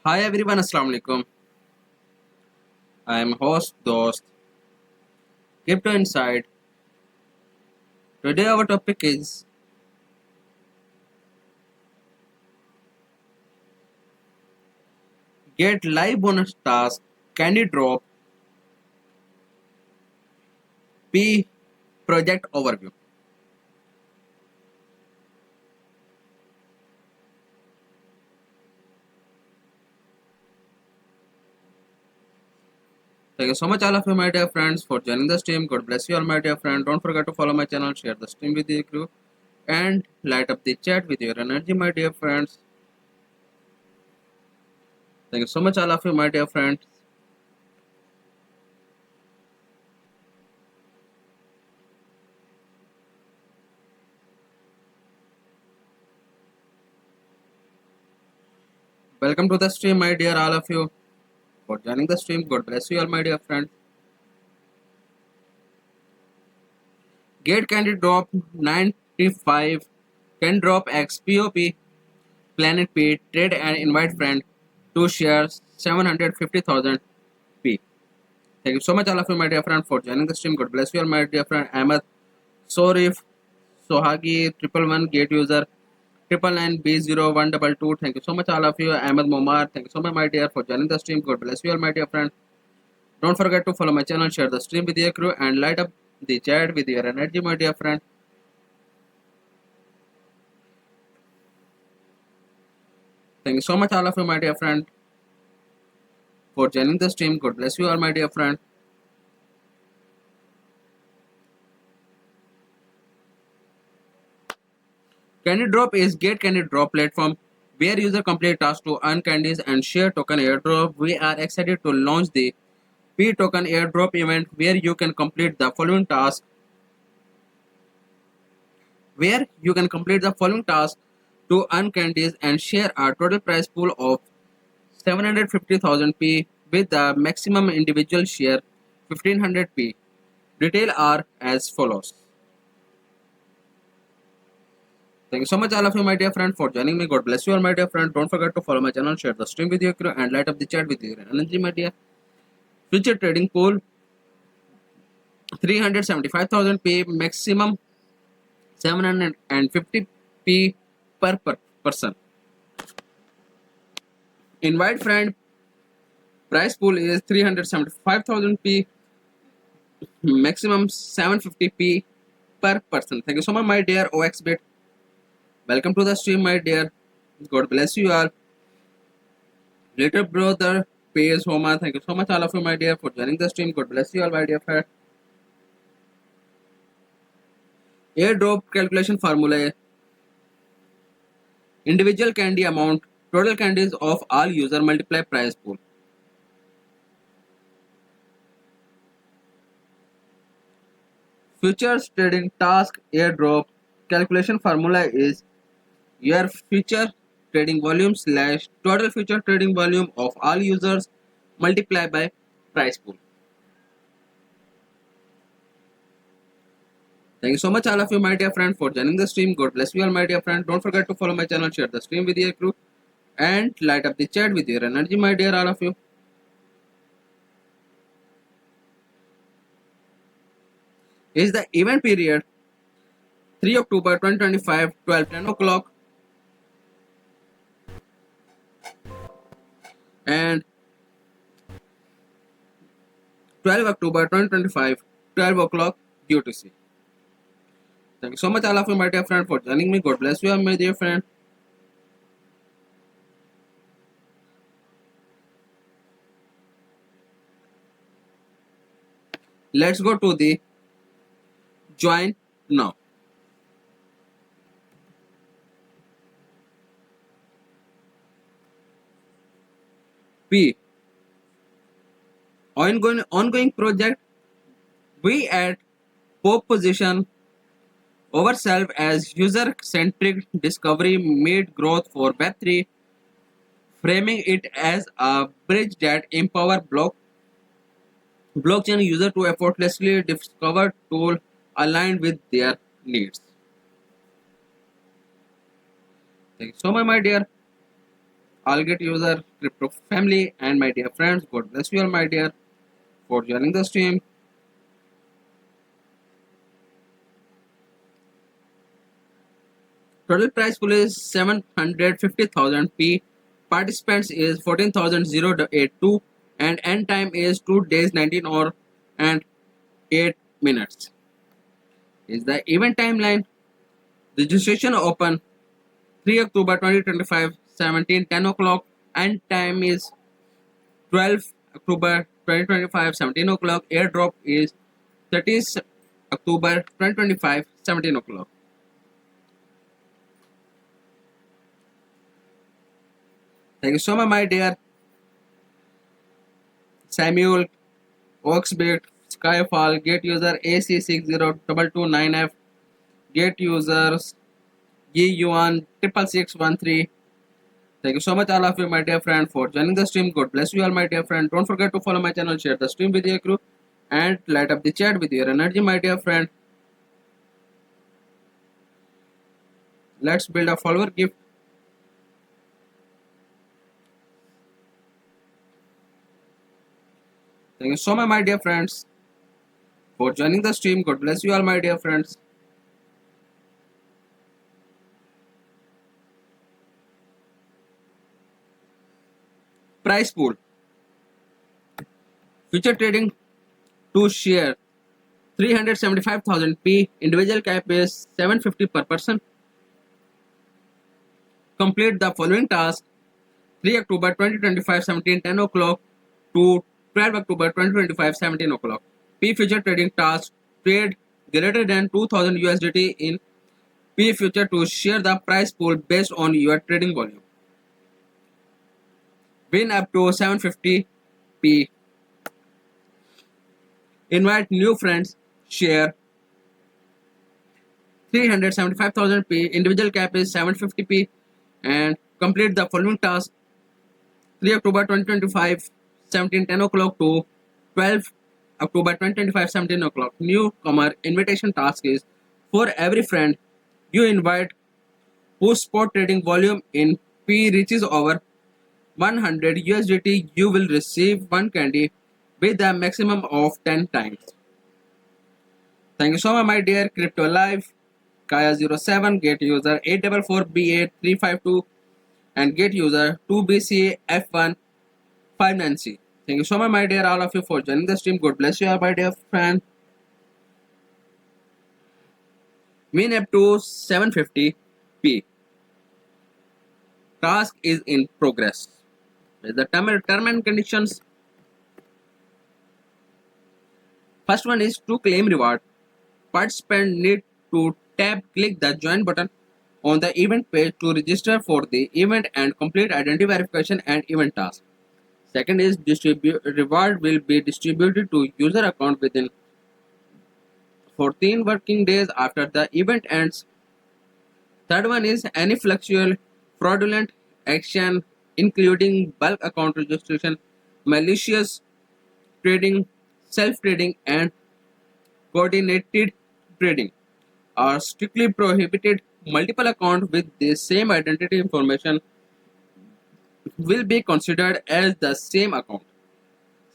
Hi everyone, Assalamu alaikum. I am host Dost Crypto Inside. Today our topic is get live bonus task candy drop P project overview. Thank you so much all of you my dear friends for joining the stream. God bless you all my dear friend. Don't forget to follow my channel, share the stream with your crew and light up the chat with your energy my dear friends. Thank you so much all of you my dear friends. Welcome to the stream my dear all of you for joining the stream. God bless you all my dear friends. Get candy drop 95 can drop X POP Planet P trade and invite friend to share 750,000 P. Thank you so much all of you my dear friend for joining the stream. God bless you all my dear friend Ahmed Sorif Sohagi 111 gate user 999B0122. Thank you so much all of you Ahmed Momar. Thank you so much my dear for joining the stream. God bless you all my dear friend. Don't forget to follow my channel, share the stream with your crew and light up the chat with your energy my dear friend. Thank you so much all of you my dear friend for joining the stream. God bless you all my dear friend. Candy Drop is Get Candy Drop platform where user complete tasks to earn candies and share token airdrop. We are excited to launch the P token airdrop event where you can complete the following task to earn candies and share a total prize pool of 750,000 P with the maximum individual share 1500 P. Details are as follows. Thank you so much all of you my dear friend for joining me. God bless you all my dear friend. Don't forget to follow my channel, share the stream with your crew and light up the chat with your energy my dear. Future trading pool 375,000 P maximum 750 P per person. Invite friend price pool is 375,000 P maximum 750 P per person. Thank you so much my dear OXBit. Welcome to the stream my dear. God bless you all. Little brother pays Homa. Thank you so much all of you my dear for joining the stream. God bless you all my dear friend. Airdrop calculation formula. Individual candy amount. Total candies of all user multiply price pool. Futures trading task airdrop calculation formula is your future trading volume slash total future trading volume of all users multiplied by price pool. Thank you so much all of you my dear friend for joining the stream. God bless you all my dear friend. Don't forget to follow my channel, share the stream with your crew and light up the chat with your energy my dear all of you. Is the event period 3 October 2025 12:10 o'clock and 12 October 2025 12 o'clock UTC. Thank you so much all of you my dear friend for joining me. God bless you all my dear friend. Let's go to the join now. P. Ongoing project. We at pop position ourselves as user-centric discovery made growth for Web3, framing it as a bridge that empower blockchain user to effortlessly discover tool aligned with their needs. Thank you so much, my dear. All Get User, Crypto Family, and my dear friends. God bless you all, my dear, for joining the stream. Total prize pool is 750,000 P. Participants is 14,082 and end time is 2 days 19 hours and 8 minutes. Is the event timeline. Registration open 3 October 2025 17:10 o'clock and time is 12 October 2025 17 o'clock. Airdrop is 30th October 2025 17 o'clock. Thank you so much, my dear Samuel, Oxbit, Skyfall, Get User AC60229F, Get Users, Yuan 66613. Thank you so much, all of you, my dear friend, for joining the stream. God bless you all, my dear friend. Don't forget to follow my channel, share the stream with your crew, and light up the chat with your energy, my dear friend. Let's build a follower gift. Thank you so much, my dear friends, for joining the stream. God bless you all, my dear friends. Price pool. Future trading to share 375,000 P. Individual cap is 750 per person. Complete the following task 3 October 2025 17:10 o'clock to 12 October 2025 17 o'clock. P future trading task trade greater than 2000 USDT in P future to share the price pool based on your trading volume. Win up to 750 P. Invite new friends. Share 375,000 P. Individual cap is 750 P. And complete the following task 3 October 2025 17:10 o'clock to 12 October 2025 17 o'clock. Newcomer invitation task is for every friend you invite whose spot trading volume in P reaches over 100 USDT, you will receive one candy with a maximum of 10 times. Thank you so much, my dear Crypto Live, Kaya07, Get User 844B8352, and Get User 2BCF159C. Thank you so much, my dear, all of you, for joining the stream. God bless you, my dear friend. Win up to 750p. Task is in progress. The term and conditions. First one is to claim reward. Participant need to click the join button on the event page to register for the event and complete identity verification and event task. Second is reward will be distributed to user account within 14 working days after the event ends. Third one is any fraudulent action including bulk account registration, malicious trading, self-trading and coordinated trading are strictly prohibited. Multiple accounts with the same identity information will be considered as the same account.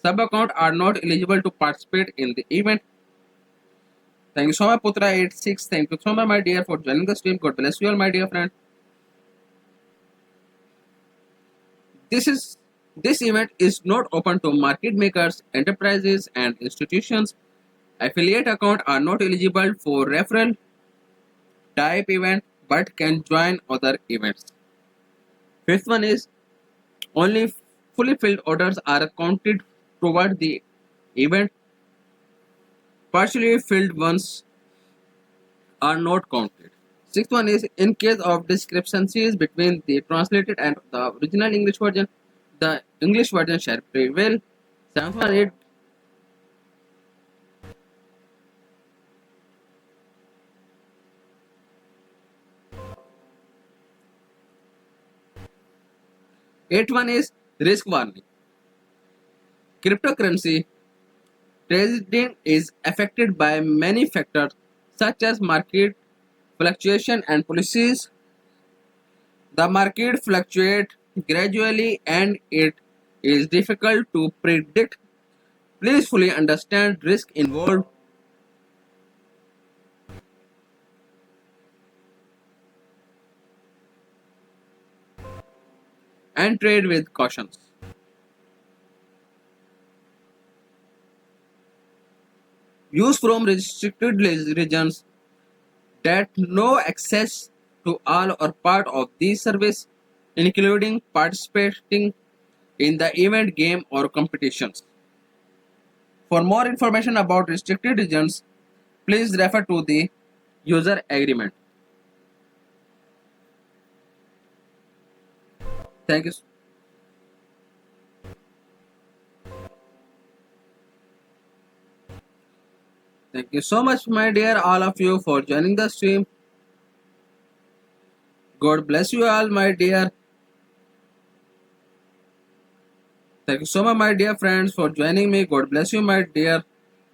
Sub-accounts are not eligible to participate in the event. Thank you so much, Putra86. Thank you so much, my dear, for joining the stream. God bless you all, my dear friend. This event is not open to market makers, enterprises, and institutions. Affiliate accounts are not eligible for referral type event but can join other events. Fifth one is only fully filled orders are counted toward the event. Partially filled ones are not counted. Sixth one is in case of discrepancies between the translated and the original English version, the English version shall prevail. Seventh one is eighth one is risk warning. Cryptocurrency trading is affected by many factors such as market fluctuation and policies. The market fluctuates gradually and it is difficult to predict. Please fully understand risk involved and trade with cautions. Use from restricted regions that no access to all or part of the service, including participating in the event, game, or competitions. For more information about restricted regions, please refer to the user agreement. Thank you. Thank you so much, my dear, all of you, for joining the stream. God bless you all, my dear. Thank you so much, my dear friends, for joining me. God bless you, my dear.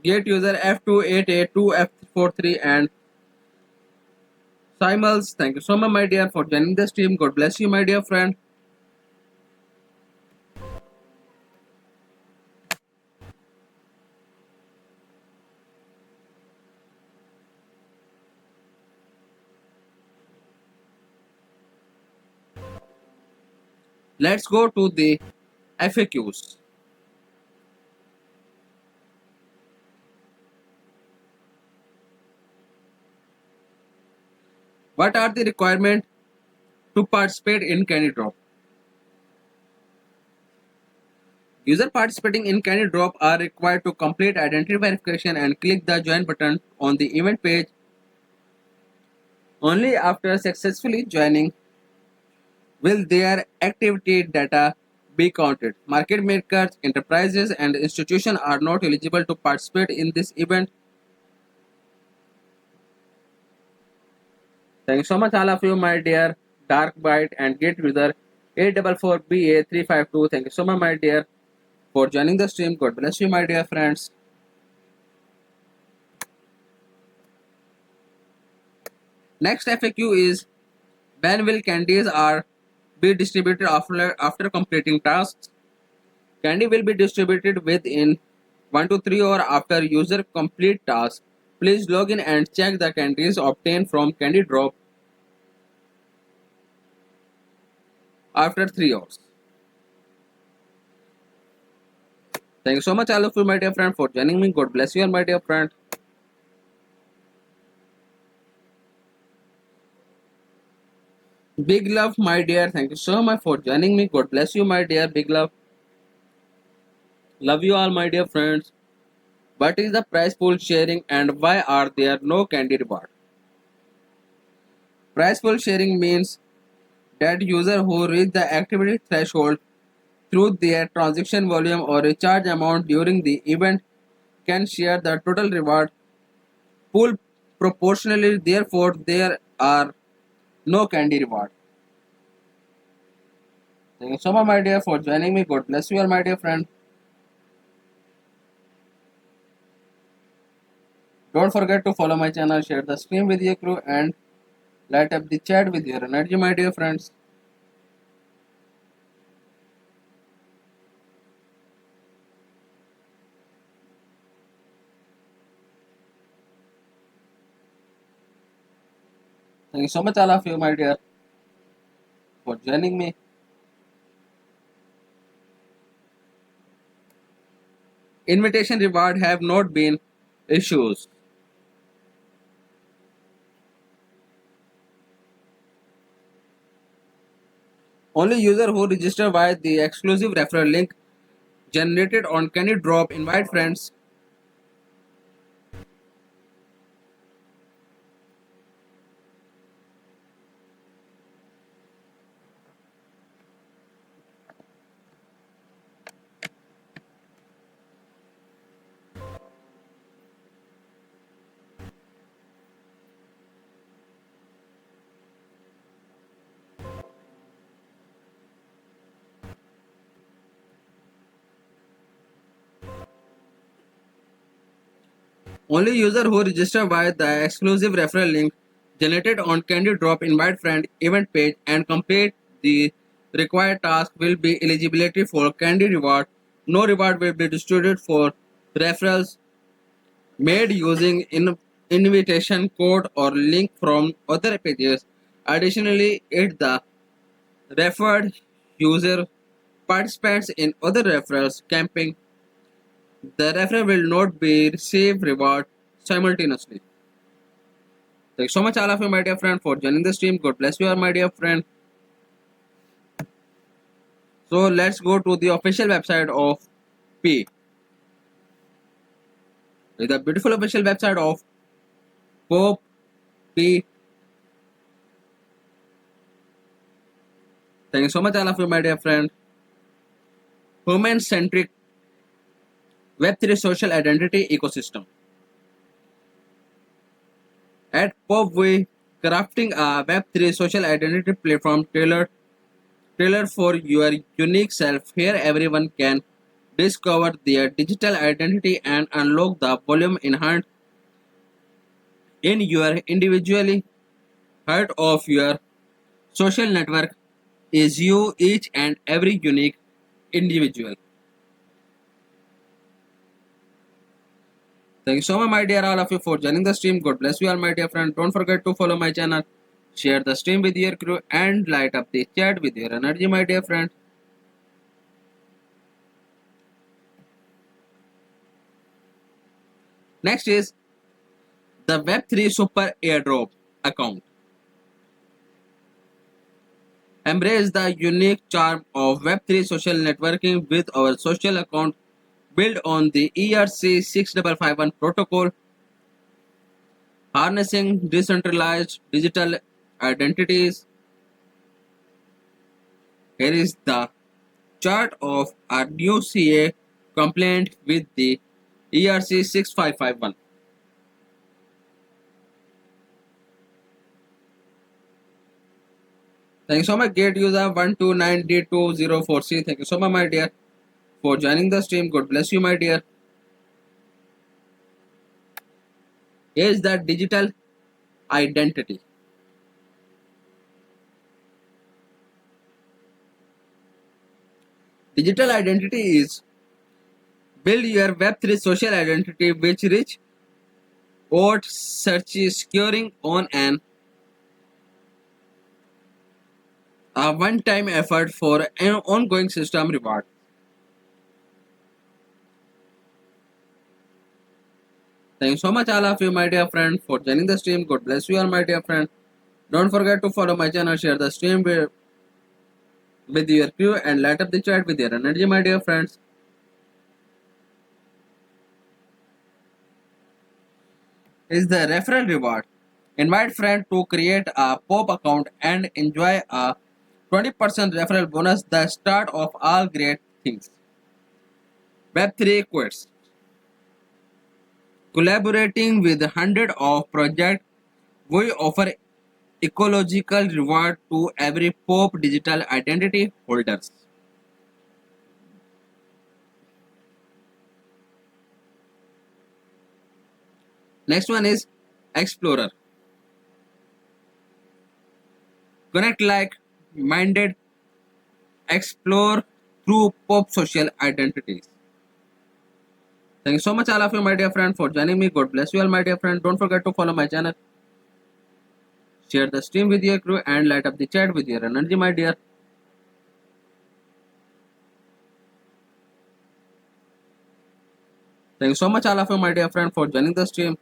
Gate user F2882, F43, and Simals. Thank you so much, my dear, for joining the stream. God bless you, my dear friend. Let's go to the FAQs. What are the requirements to participate in Candy Drop? Users participating in Candy Drop are required to complete identity verification and click the join button on the event page. Only after successfully joining will their activity data be counted. Market makers, enterprises, and institutions are not eligible to participate in this event. Thank you so much, all of you, my dear Dark Byte and Gate user 844BA352. Thank you so much, my dear, for joining the stream. God bless you, my dear friends. Next FAQ is when will candies are be distributed after completing tasks? Candy will be distributed within 1 to 3 hours after user complete task. Please log in and check the candies obtained from Candy Drop after 3 hours. Thank you so much, all of you, my dear friend, for joining me. God bless you, my dear friend. Big love, my dear. Thank you so much for joining me. God bless you, my dear. Big love. Love you all, my dear friends. What is the prize pool sharing and why are there no candy reward? Prize pool sharing means that user who reach the activity threshold through their transaction volume or recharge amount during the event can share the total reward pool proportionally. Therefore, there are no candy reward. Thank you so much, my dear, for joining me. God bless you all, my dear friend. Don't forget to follow my channel, share the stream with your crew, and light up the chat with your energy, my dear friends. Thank you so much, all of you, my dear, for joining me. Invitation reward have not been issues. Only user who register via the exclusive referral link generated on Candy Drop invite friends. Only user who register via the exclusive referral link generated on Candy Drop invite friend event page and complete the required task will be eligibility for candy reward. No reward will be distributed for referrals made using invitation code or link from other pages. Additionally, if the referred user participates in other referrals campaign, the referral will not be receive reward simultaneously. Thank you so much all of you my dear friend for joining the stream. God bless you all my dear friend. So let's go to the official website of P. The beautiful official website of Pope P. Thank you so much all of you my dear friend. Human-centric Web3 social identity ecosystem. At Pop, we crafting a Web3 social identity platform tailored for your unique self. Here, everyone can discover their digital identity and unlock the volume inherent in your individually heart of your social network is you, each and every unique individual. Thank you so much, my dear all of you, for joining the stream. God bless you all, my dear friend. Don't forget to follow my channel, share the stream with your crew, and light up the chat with your energy, my dear friend. Next is the Web3 Super Airdrop account. Embrace the unique charm of Web3 social networking with our social account built on the ERC-6551 protocol, harnessing decentralized digital identities. Here is the chart of our new CA complaint with the ERC-6551. Thank you so much, gate user 129D2004C. Thank you so much, my dear, for joining the stream. God bless you, my dear. Here is the digital identity. Digital identity is build your Web3 social identity which rich out search is securing on a one-time effort for an ongoing system reward. Thank you so much all of you my dear friend for joining the stream. God bless you all my dear friend. Don't forget to follow my channel, share the stream with your crew and light up the chat with your energy my dear friends. Is the referral reward. Invite friend to create a pop account and enjoy a 20% referral bonus the start of all great things. Web3 Quest. Collaborating with hundreds of projects, we offer ecological reward to every pop digital identity holders. Next one is Explorer. Connect like minded, explore through pop social identities. Thank you so much all of you my dear friend for joining me. God bless you all my dear friend. Don't forget to follow my channel, share the stream with your crew and light up the chat with your energy my dear. Thank you so much all of you my dear friend for joining the stream.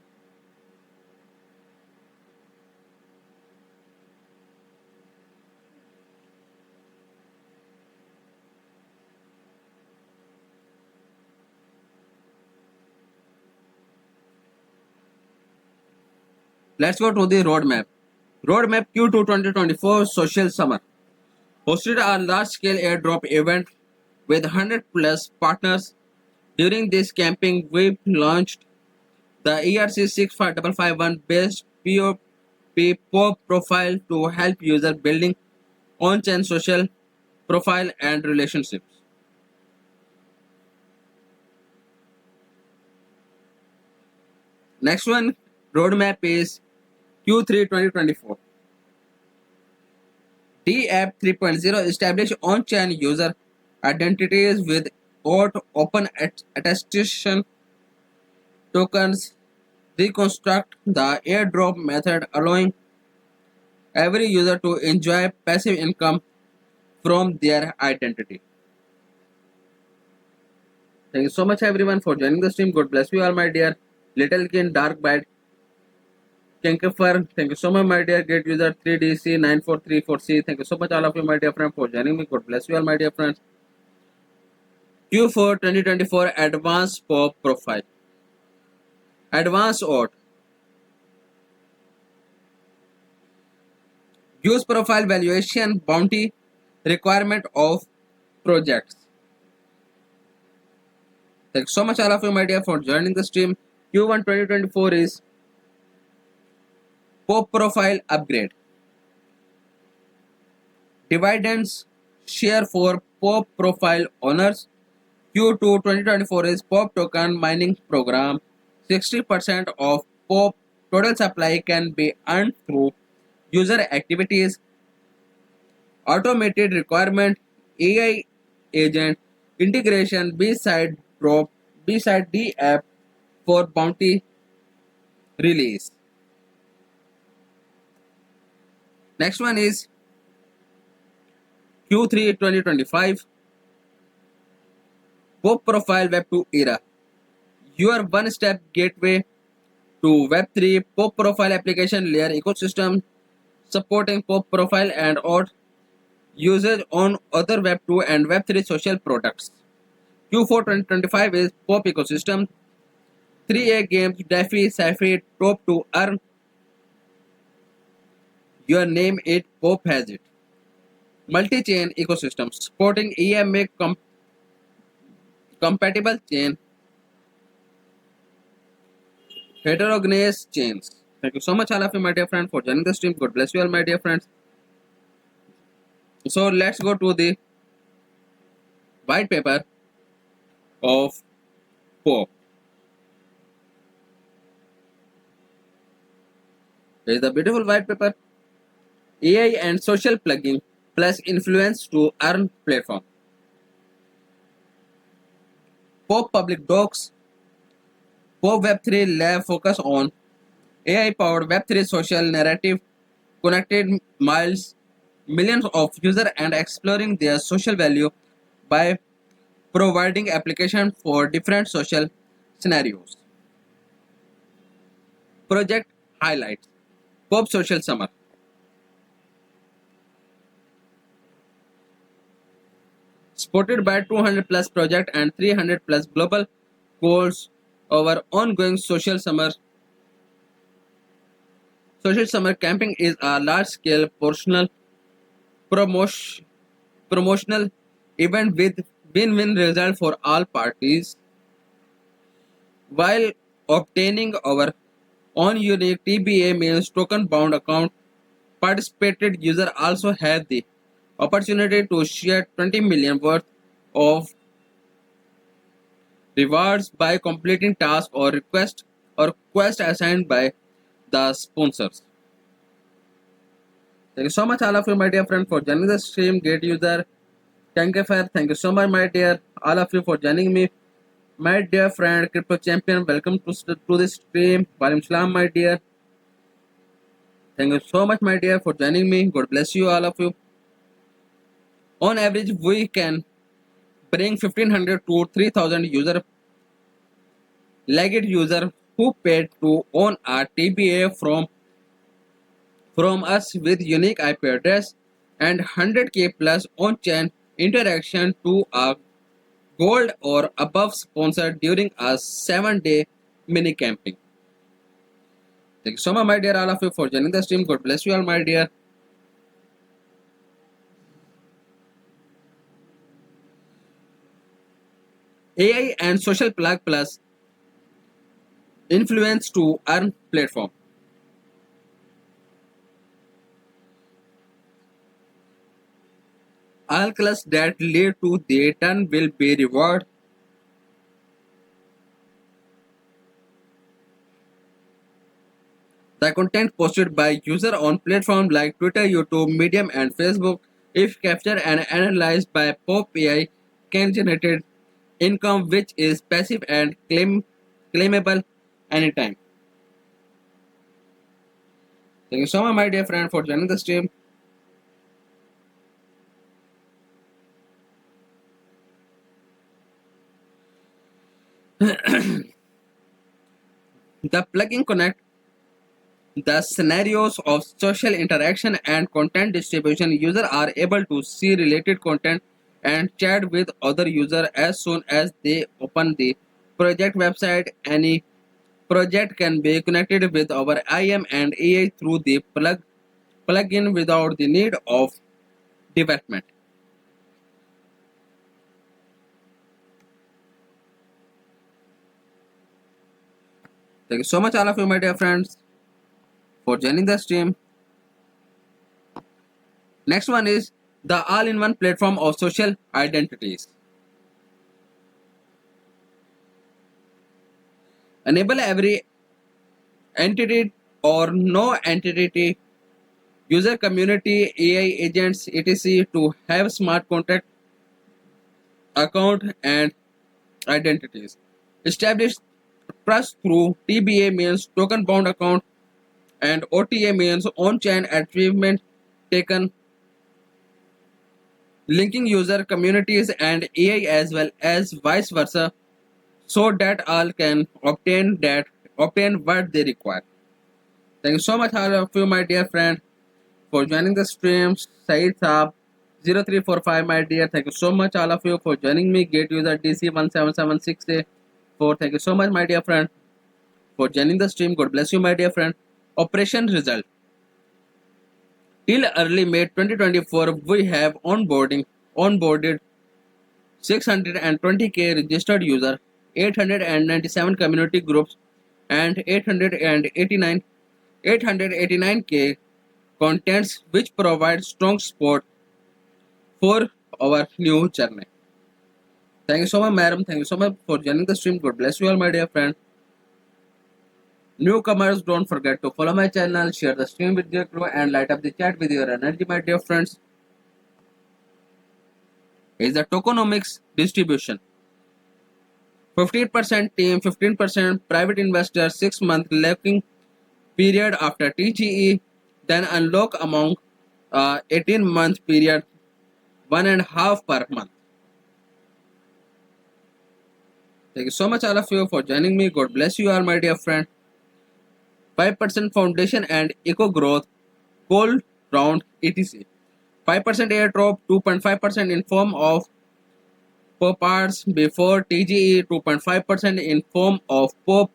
Let's go to the roadmap. Roadmap Q2 2024 Social Summer. Hosted a large-scale airdrop event with 100 plus partners. During this campaign, we launched the ERC-6551 based POP POP profile to help user building on-chain social profile and relationships. Next one, roadmap is Q3 2024. DApp 3.0 establish on-chain user identities with OAuth open attestation tokens, reconstruct the airdrop method, allowing every user to enjoy passive income from their identity. Thank you so much everyone for joining the stream. God bless you all, my dear. Little Kin, Dark Bite, Kenkefer. Thank you so much, my dear. Great user 3DC9434C. Thank you so much, all of you, my dear friend, for joining me. God bless you all, my dear friends. Q4 2024 Advanced Pop Profile. Advanced OAuth. Use profile valuation bounty requirement of projects. Thanks so much all of you, my dear, for joining the stream. Q1 2024 is Pop Profile Upgrade. Dividends share for Pop Profile owners. Q2 2024 is Pop Token Mining Program. 60% of Pop total supply can be earned through user activities, automated requirement, AI agent, integration, B-side drop, B-side D app for bounty release. Next one is Q3 2025 Pop Profile Web 2 era. Your one-step gateway to Web3 Pop Profile application layer ecosystem supporting Pop Profile and OAuth usage on other Web2 and Web3 social products. Q4 2025 is Pop ecosystem. 3A games, DeFi, Safi, top to earn your name it, Pop has it. Multi-chain ecosystem supporting EMA compatible chain, heterogeneous chains. Thank you so much, all of you, my dear friend, for joining the stream. God bless you all, my dear friends. So let's go to the white paper of Pop. There is the beautiful white paper. AI and social plugging plus influence to earn platform. Pop public docs. Pop Web3 lab focus on AI powered Web3 social narrative, connected miles, millions of users and exploring their social value by providing application for different social scenarios. Project highlights. Pop Social Summer. Supported by 200 plus project and 300 plus global goals over ongoing social summer. Social summer camping is a large scale promotional event with win-win result for all parties. While obtaining our own unique TBA means token bound account, participated user also have the opportunity to share 20 million worth of rewards by completing tasks or request or quest assigned by the sponsors. Thank you so much all of you, my dear friend, for joining the stream. Great user. Thank you so much, my dear, all of you, for joining me. My dear friend, Crypto Champion, welcome to this stream. Walim Salam, my dear. Thank you so much, my dear, for joining me. God bless you, all of you. On average, we can bring 1500 to 3000 legged user who paid to own a TBA from us with unique IP address and 100k plus on-chain interaction to a gold or above sponsor during a 7-day mini camping. Thank you so much, my dear, all of you, for joining the stream. God bless you all, my dear. AI and social plug plus influence to earn platform. All classes that lead to the turn will be rewarded. The content posted by user on platforms like Twitter, YouTube, Medium, and Facebook, if captured and analyzed by Pop AI, can generate income which is passive and claimable anytime. Thank you so much, my dear friend, for joining the stream. The plugin connect the scenarios of social interaction and content distribution. Users are able to see related content and chat with other users as soon as they open the project website. Any project can be connected with our IM and AI through the plugin without the need of development. Thank you so much, all of you, my dear friends, for joining the stream. Next one is the all-in-one platform of social identities. Enable every entity or no entity, user community, AI agents, etc. to have smart contract account and identities. Establish trust through TBA means token bound account and OTA means on chain achievement taken, linking user communities and AI as well as vice versa so that all can obtain what they require. Thank you so much all of you, my dear friend, for joining the stream. Saeed Saab 0345, my dear. Thank you so much all of you for joining me. Gate user DC17764. Thank you so much, my dear friend, for joining the stream. God bless you, my dear friend. Operation result. Till early May 2024, we have onboarded 620k registered user, 897 community groups, and 889k contents which provide strong support for our new journey. Thank you so much, madam. Thank you so much for joining the stream. God bless you all, my dear friend. Newcomers, don't forget to follow my channel, share the stream with your crew, and light up the chat with your energy, my dear friends. Is the tokenomics distribution. 15% team, 15% private investor, 6-month locking period after TGE, then unlock among 18-month period, 1.5 per month. Thank you so much all of you for joining me. God bless you all, my dear friend. 5% foundation and eco growth, gold round etc. 5% airdrop, 2.5% in form of POParts before TGE, 2.5% in form of POP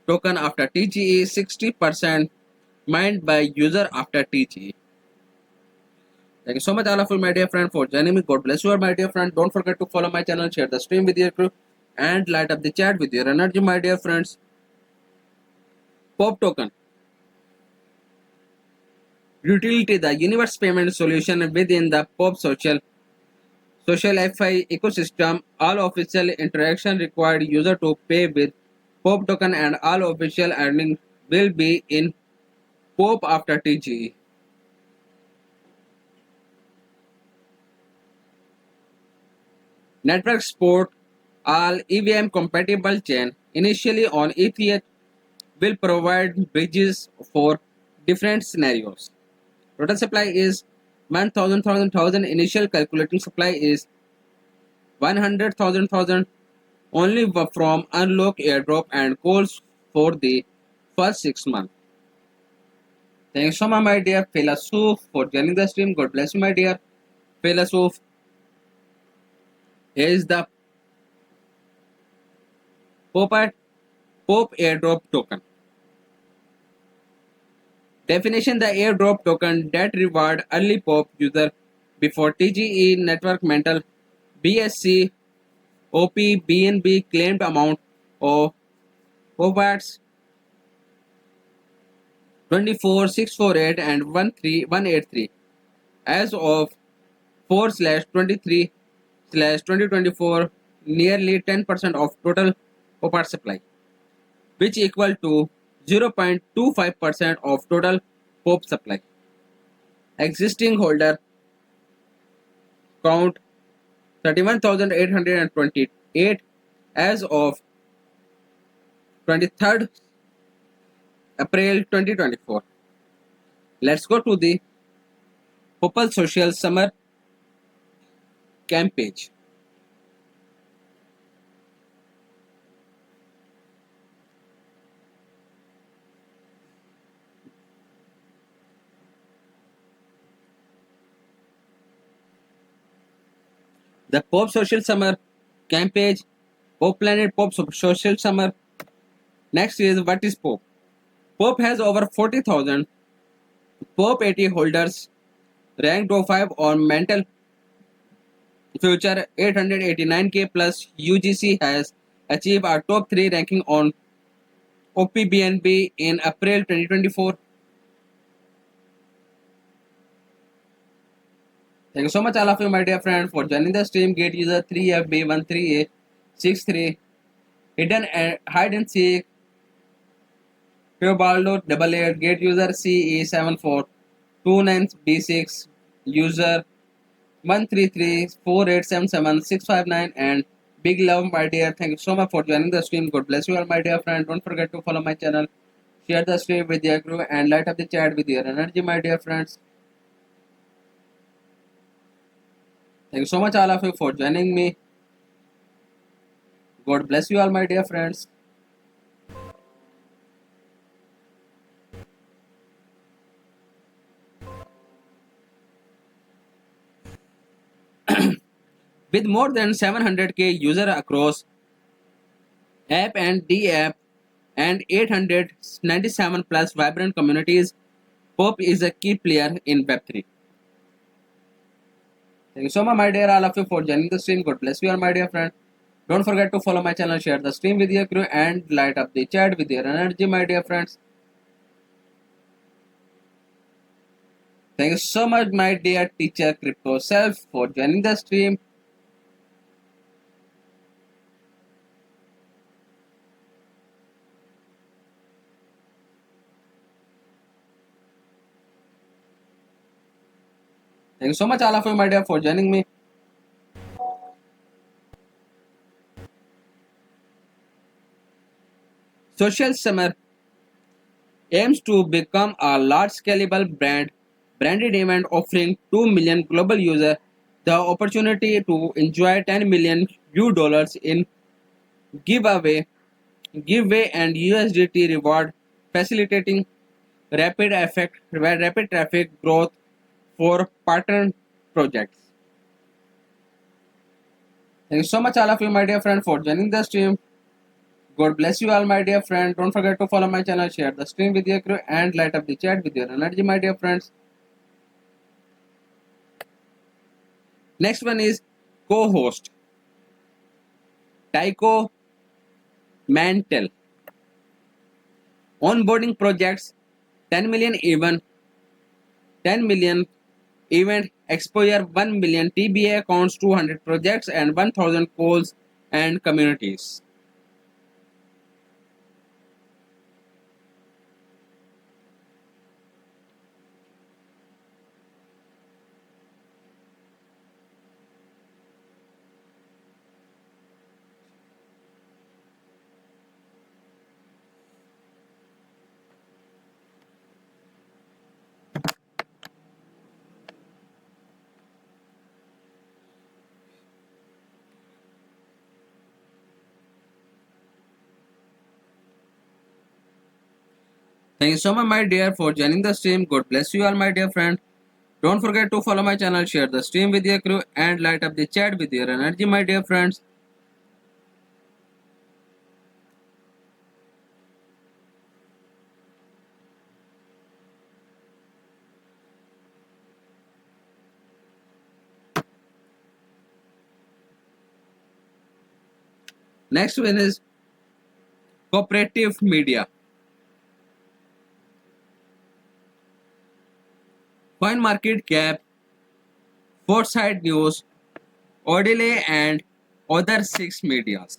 token after TGE, 60% mined by user after TGE. Thank you so much all of you, my dear friend, for joining me. God bless you all, my dear friend. Don't forget to follow my channel, share the stream with your crew, and light up the chat with your energy, my dear friends. POP token. Utility, the universe payment solution within the POP social FI ecosystem. All official interaction required user to pay with POP token and all official earning will be in POP after TGE. Network support all EVM compatible chain initially on ETH will provide bridges for different scenarios. Total supply is 1000 initial calculating supply is 100,000 only from unlock airdrop and calls for the first 6 months. Thanks so much, my dear Philosoph, for joining the stream. God bless you, my dear Philosoph. Here is the POP airdrop token. Definition: the airdrop token that reward early POP user before TGE network mental BSC OP BNB claimed amount of POPats 24,648 and 13183 as of 4/23/2024, nearly 10% of total POPat supply, which equal to 0.25% of total POP supply. Existing holder count 31,828 as of 23rd April 2024. Let's go to the Popal Social Summer Camp page. The Pop Social Summer Camp page, Pop Planet Pop Social Summer. Next is what is Pop? Pop has over 40,000 Pop 80 holders ranked top 5 on Mental Future 889K plus UGC has achieved a top 3 ranking on OPBNB in April 2024. Thank you so much all of you my dear friend for joining the stream. Gate user 3FB13A63 hidden and hide and seek Teobaldo 88 gate user CE7429B6 user 1334877 and big love my dear. Thank you so much for joining the stream. God bless you all my dear friend. Don't forget to follow my channel, share the stream with your crew and light up the chat with your energy my dear friends. Thank you so much all of you for joining me. God bless you all my dear friends. With more than 700k user across app and D-app and 897 plus vibrant communities, Pop is a key player in Web3. Thank you so much my dear all of you for joining the stream. God bless you all my dear friend. Don't forget to follow my channel, share the stream with your crew and light up the chat with your energy my dear friends. Thank you so much my dear teacher Crypto Self for joining the stream. Thank you so much all of you my dear for joining me. Social Summer aims to become a large scalable branded event offering 2 million global users the opportunity to enjoy 10 million $, in giveaway and USDT reward, facilitating rapid traffic growth for partner projects. Thank you so much all of you my dear friend for joining the stream. God bless you all my dear friend. Don't forget to follow my channel, share the stream with your crew and light up the chat with your energy my dear friends. Next one is co-host Tycho Mantel. Onboarding projects 10 million event 10 million event exposure 1 million TBA accounts 200 projects and 1000 calls and communities. Thank you so much my dear for joining the stream. God bless you all my dear friend. Don't forget to follow my channel, share the stream with your crew and light up the chat with your energy my dear friends. Next one is cooperative media. CoinMarketCap, Foresight News, Odelay and other 6 medias.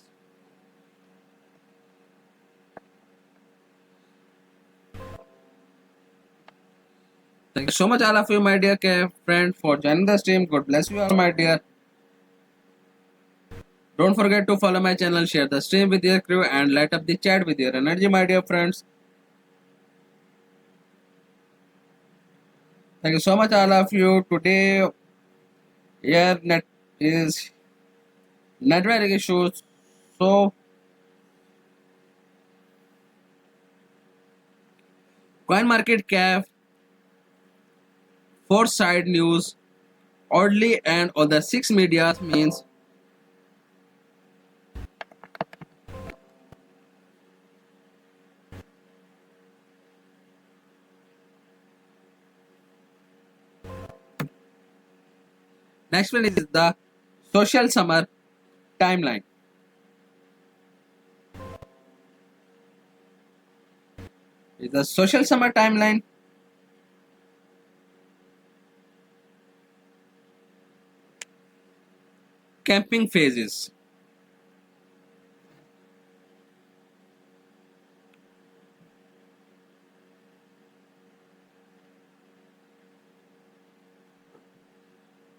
Thank you so much, all of you, my dear friend, for joining the stream. God bless you all, my dear. Don't forget to follow my channel, share the stream with your crew, and light up the chat with your energy, my dear friends. Thank you so much, all of you. Today, here net is network issues. So, CoinMarketCap, Foresight News, Oddly, and other 6 media means next one is the social summer timeline. Is the social summer timeline. Camping phases.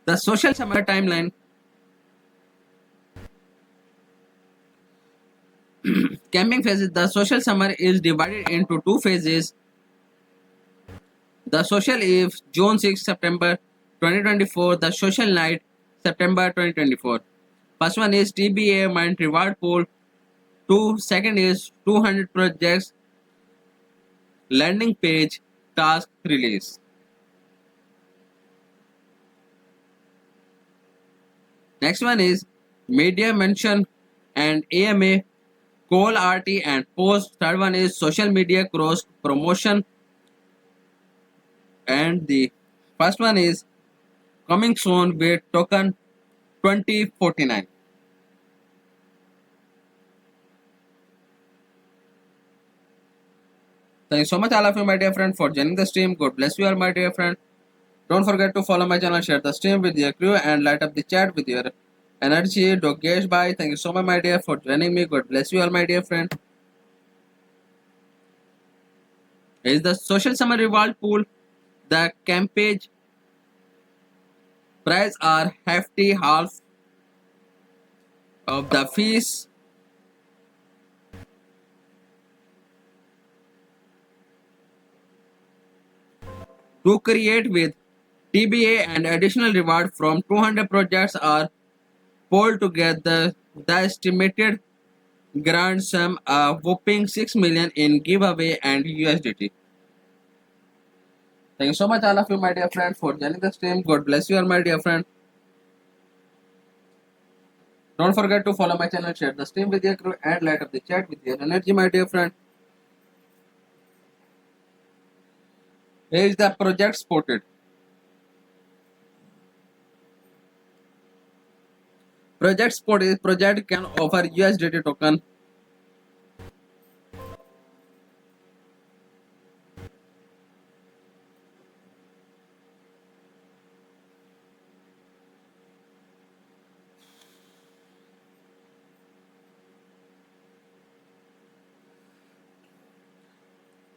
The social summer timeline. Camping phases. The social summer is divided into 2 phases. The social eve June 6 September 2024. The social night September 2024. First one is TBA Mind Reward Pool. Second is 200 projects landing page task release. Next one is media mention and AMA call RT and post. Third one is social media cross promotion, and the first one is coming soon with token 2049. Thank you so much, all of you, my dear friend, for joining the stream. God bless you all, my dear friend. Don't forget to follow my channel, share the stream with your crew, and light up the chat with your energy. Dogesh bye. Thank you so much, my dear, for joining me. God bless you all, my dear friend. Is the social summer reward pool. The campaign price are hefty, half of the fees. To create with TBA and additional reward from 200 projects are pulled together. The estimated grant sum a whopping 6 million in giveaway and USDT. Thank you so much, all of you, my dear friend, for joining the stream. God bless you all, my dear friend. Don't forget to follow my channel, share the stream with your crew, and light up the chat with your energy, my dear friend. Here is the project spotted. Project spot is project can offer USDT token.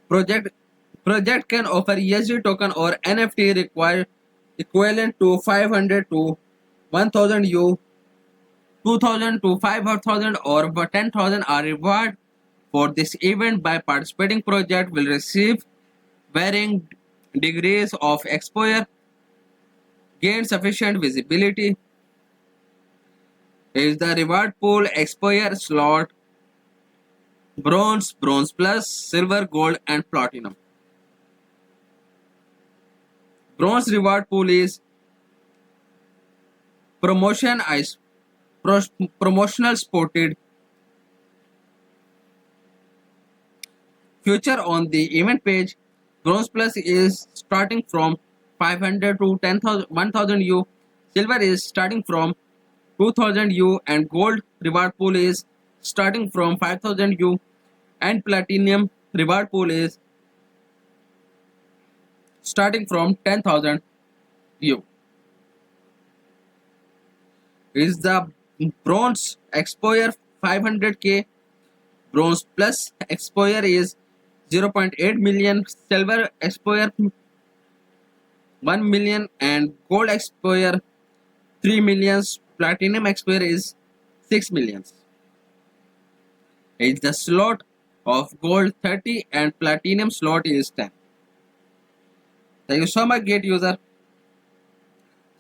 Project project can offer USD token or NFT required equivalent to 500 to 1000 U, 2000 to 5000 or 10,000 are reward for this event by participating project will receive varying degrees of exposure, gain sufficient visibility. Is the reward pool exposure slot bronze, bronze plus, silver, gold and platinum. Bronze reward pool is promotion ice promotional spotted future on the event page. Bronze plus is starting from 500 to 10,000 1000 U. Silver is starting from 2000 U and gold reward pool is starting from 5000 U and platinum reward pool is starting from 10,000 U. Is the bronze exposure 500k, bronze plus exposure is 0.8 million, silver exposure 1 million, and gold expire 3 millions. Platinum expire is 6 millions. Is the slot of gold 30 and platinum slot is 10. Thank you so much, gate user.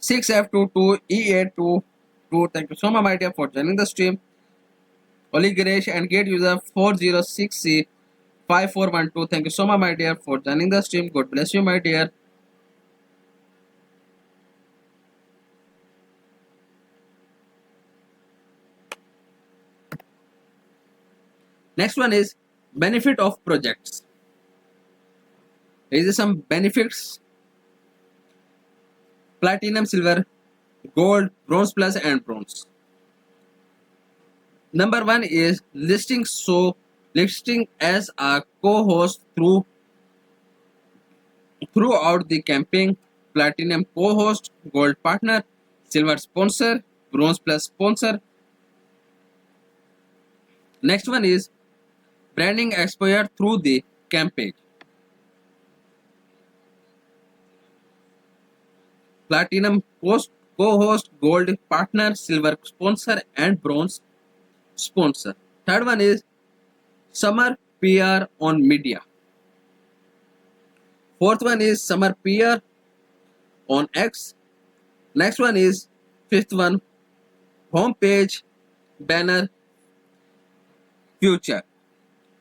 6F22 E822. Thank you so much, my dear, for joining the stream. Oli Ganesh and gate user 406C 5412. Thank you so much, my dear, for joining the stream. God bless you, my dear. Next one is benefit of projects. There is some benefits: platinum, silver, gold, bronze plus, and bronze. Number one is listing. So listing as a co-host throughout the campaign. Platinum co-host, gold partner, silver sponsor, bronze plus sponsor. Next one is branding exposure through the campaign. Platinum co-host, gold partner, silver sponsor, and bronze sponsor. Third one is summer PR on media. Fourth one is summer PR on X. Next one is fifth one, homepage banner future.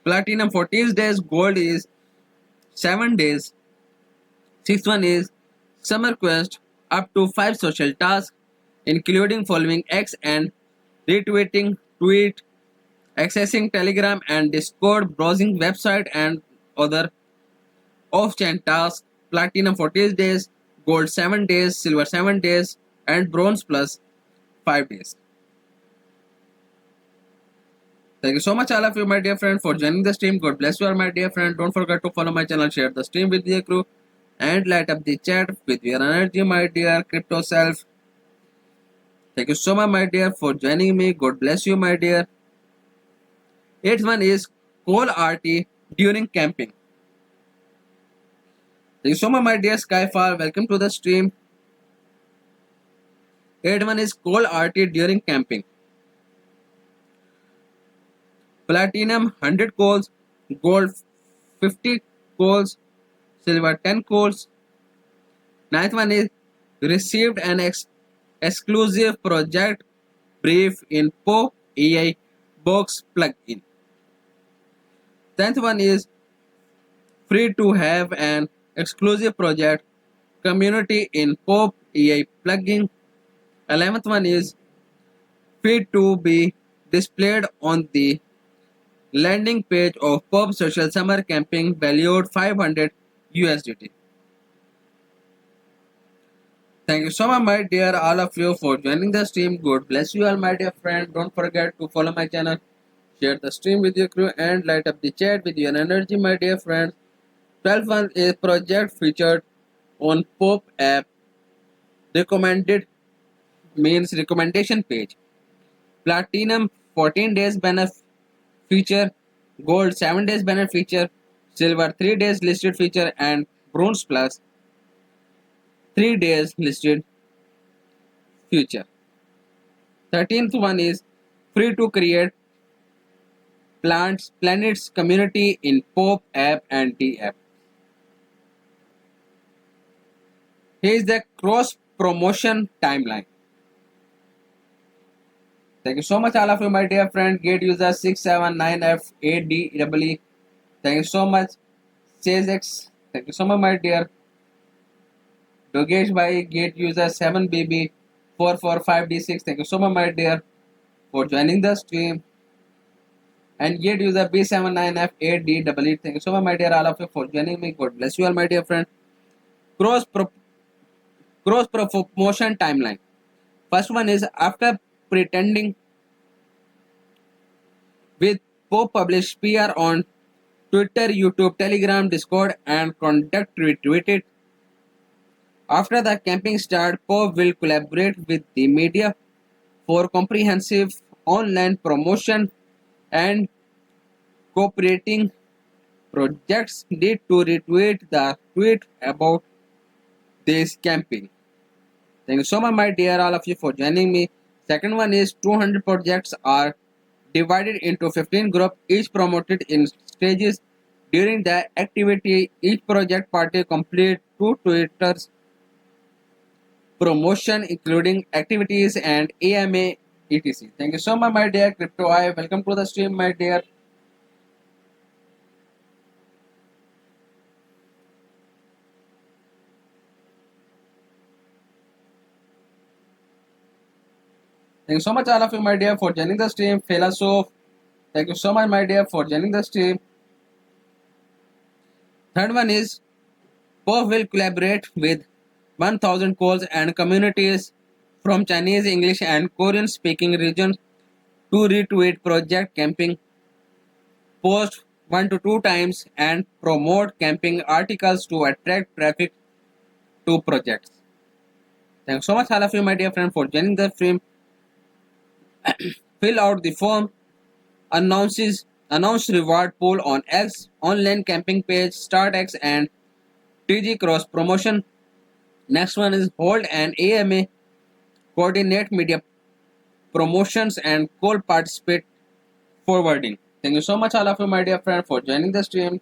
Platinum 14 days, gold is 7 days. Sixth one is summer quest, up to 5 social tasks, including following X and retweeting tweet, accessing Telegram and Discord, browsing website and other off-chain tasks. Platinum 14 days, gold 7 days, silver 7 days, and bronze plus 5 days. Thank you so much, all of you, my dear friend, for joining the stream. God bless you all, my dear friend. Don't forget to follow my channel, share the stream with your crew, and light up the chat with your energy, my dear crypto self. Thank you so much, my dear, for joining me. God bless you, my dear. Eighth one is call RT during camping. Thank you so much, my dear Skyfall. Welcome to the stream. Eighth one is call RT during camping. Platinum 100 calls, gold 50 calls, silver 10 calls. Ninth one is received an exclusive project brief in POP AI box plugin. 10th one is free to have an exclusive project community in POP AI plugin. 11th one is free to be displayed on the landing page of POP Social Summer Camping valued 500 USDT. Thank you so much, my dear, all of you, for joining the stream. God bless you all, my dear friend. Don't forget to follow my channel, share the stream with your crew, and light up the chat with your energy, my dear friends. 12th one is project featured on POP app recommended means recommendation page. Platinum 14 days banner feature, gold 7 days banner feature, silver 3 days listed feature, and bronze plus 3 days listed feature. 13th one is free to create planets community in POP app and D app. Here is the cross promotion timeline. Thank you so much, all of you, my dear friend. Gate user 679F8DEE. Thank you so much, SageX. Thank you so much, my dear. Dogesh by gate user 7BB445D6. Thank you so much, my dear, for joining the stream. And gate user B79F8DEE. Thank you so much, my dear, all of you, for joining me. God bless you all, my dear friend. Cross promotion timeline. First one is after pretending with POP publish PR on Twitter, YouTube, Telegram, Discord, and conduct retweeted. After the camping start, POP will collaborate with the media for comprehensive online promotion and cooperating projects need to retweet the tweet about this camping. Thank you so much, my dear, all of you, for joining me. Second one is 200 projects are divided into 15 groups, each promoted in stages. During the activity, each project party complete two Twitter's promotion, including activities and AMA etc. Thank you so much, my dear Crypto I. Welcome to the stream, my dear. Thank you so much, all of you, my dear, for joining the stream. Philosoph, thank you so much, my dear, for joining the stream. Third one is POF will collaborate with 1000 calls and communities from Chinese, English, and Korean speaking regions to retweet project camping post 1 to 2 times and promote camping articles to attract traffic to projects. Thanks so much, all of you, my dear friend, for joining the stream. Fill out the form. Announced reward pool on X online camping page, Start X and TG cross promotion. Next one is hold an AMA, coordinate media promotions and call participate forwarding. Thank you so much, all of you, my dear friend, for joining the stream.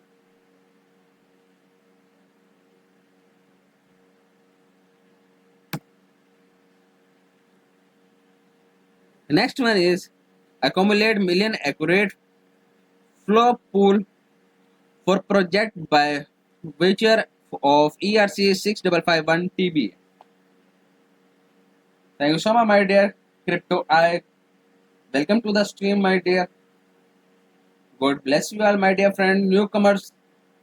The next one is accumulate million accurate flow pool for project by Witcher of ERC 6551 TB. Thank you so much, my dear Crypto I. Welcome to the stream, my dear. God bless you all, my dear friend. Newcomers,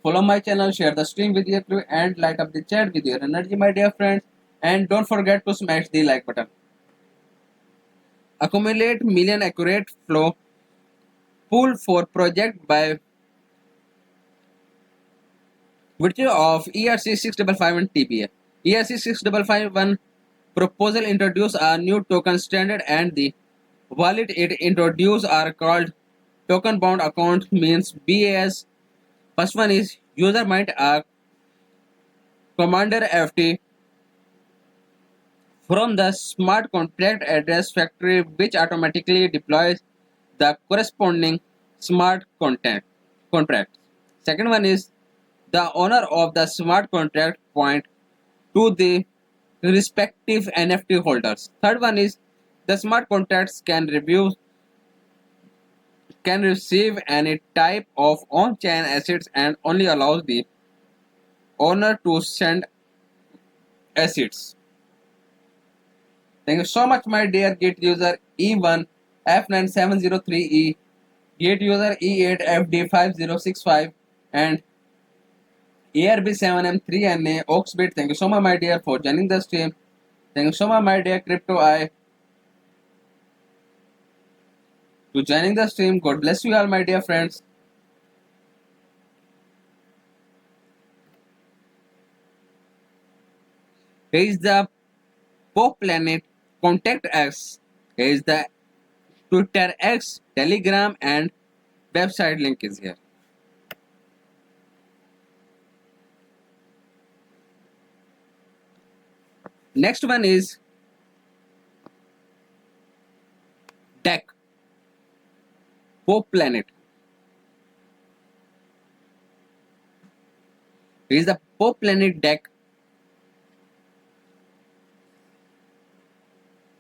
follow my channel, share the stream with your crew, and light up the chat with your energy, my dear friends. And don't forget to smash the like button. Accumulate million accurate flow pool for project by virtue of ERC 6551 TBA. ERC 6551 proposal introduce a new token standard and the wallet it introduced are called token bound account means BAS. First one is user might a commander FT from the smart contract address factory which automatically deploys the corresponding smart contract. Second one is the owner of the smart contract point to the respective NFT holders. Third one is the smart contracts can receive any type of on-chain assets and only allows the owner to send assets. Thank you so much, my dear Git user E1 F9703E, Git user E8FD5065, and ARB7M3NA Oxbit. Thank you so much, my dear, for joining the stream. Thank you so much, my dear Crypto I, to joining the stream. God bless you all, my dear friends. Here is the Pop Planet Contact X. Here is the Twitter X, Telegram, and website link is here. Next one is Deck. Pop Planet. Here is the Pop Planet deck.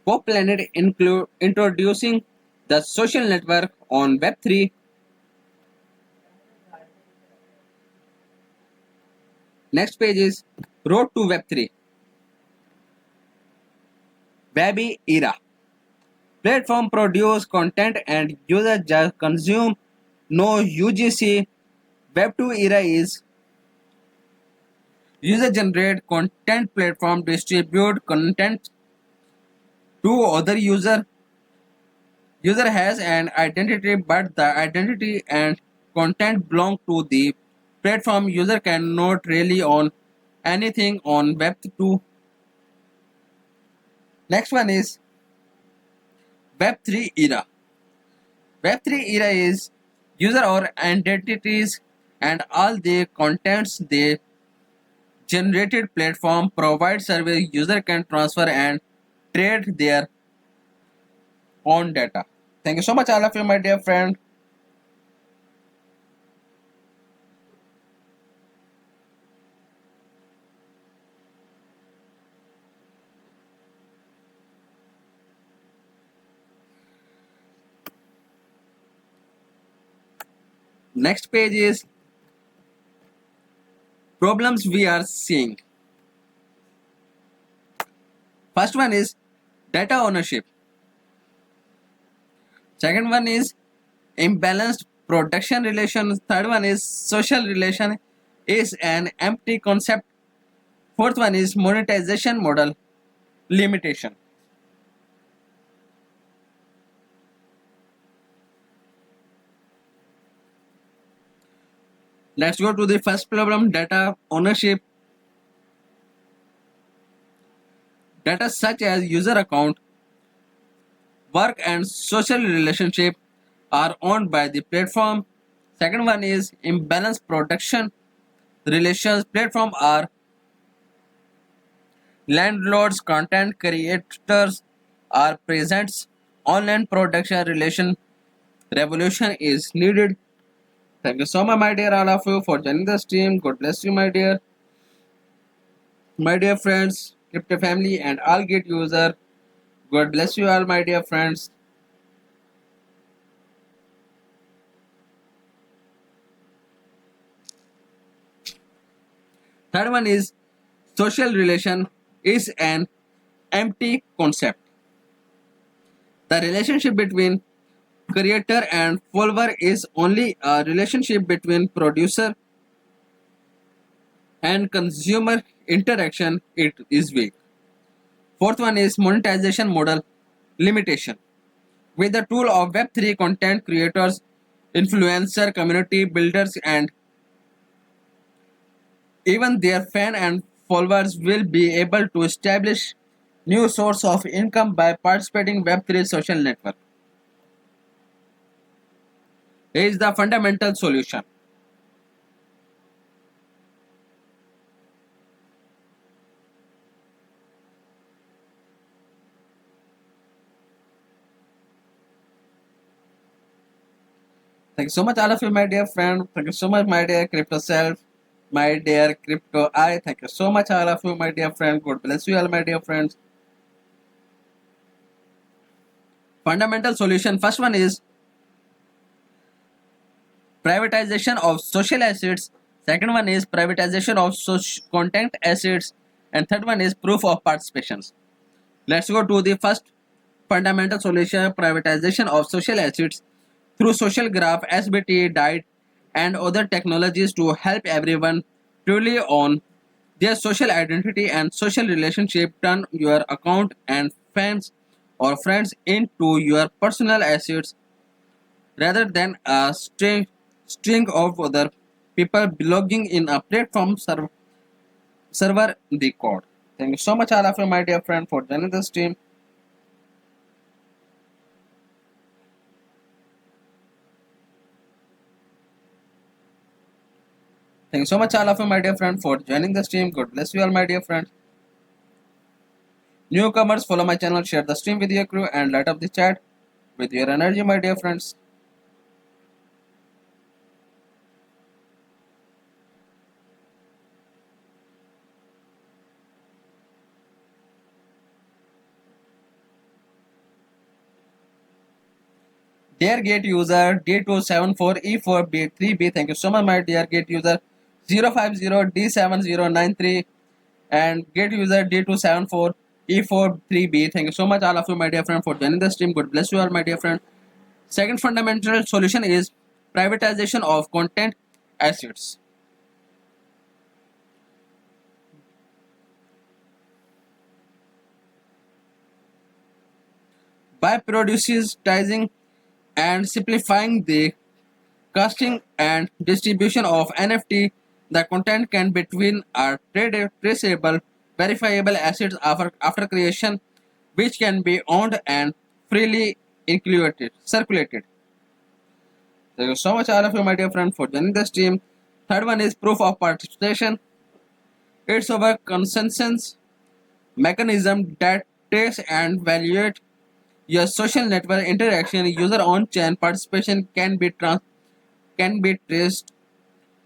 Pop Planet introducing the social network on Web3. Next page is Road to Web3. Webby era. Platform produce content and users just consume. No UGC. Web2 era is user generate content platform distribute content to other user. User has an identity, but the identity and content belong to the platform. User cannot really own anything on Web2. Next one is Web3 era. Web3 era is user or entities and all the contents they generated platform provides service user can transfer and trade their own data. Thank you so much all of you my dear friend. Next page is problems we are seeing. First one is data ownership. Second one is imbalanced production relation. Third one is social relation is an empty concept. Fourth one is monetization model limitation. Let's go to the first problem, data ownership. Data such as user account, work and social relationship are owned by the platform. Second one is imbalanced production relations. Platform are landlords, content creators are presents. Online production relation revolution is needed. Thank you so much, my dear, all of you for joining the stream. God bless you, my dear friends, crypto family, and all Git user. God bless you all, my dear friends. Third one is social relation is an empty concept. The relationship between creator and follower is only a relationship between producer and consumer interaction. It is weak. Fourth one is monetization model limitation. With the tool of Web3 content creators, influencer, community builders, and even their fan and followers will be able to establish new source of income by participating Web3 social network. Here is the fundamental solution. Thank you so much all of you my dear friend. Thank you so much my dear crypto self, my dear crypto I. Thank you so much all of you my dear friend. God bless you all my dear friends. Fundamental solution. First one is privatization of social assets. Second one is privatization of content assets. And third one is proof of participations. Let's go to the first fundamental solution, privatization of social assets through social graph, SBT, DIDE, and other technologies to help everyone truly own their social identity and social relationship. Turn your account and fans or friends into your personal assets rather than a string of other people belonging in a platform server the code. Thank you so much all of you my dear friend for joining the stream. Thank you so much all of you my dear friend for joining the stream. God bless you all my dear friends. Newcomers, follow my channel, share the stream with your crew, and light up the chat with your energy my dear friends. Dear gate user D274E4B3B, thank you so much my dear gate user 050D7093 and gate user D274E43B. Thank you so much all of you my dear friend for joining the stream. God bless you all my dear friend. Second fundamental solution is privatization of content assets. By producing and simplifying the casting and distribution of NFT, the content can between are traceable, verifiable assets after creation, which can be owned and freely circulated. Thank you so much all of you my dear friend for joining the stream. Third one is proof of participation. It's our consensus mechanism that takes and evaluates your social network interaction. User on-chain participation can be traced,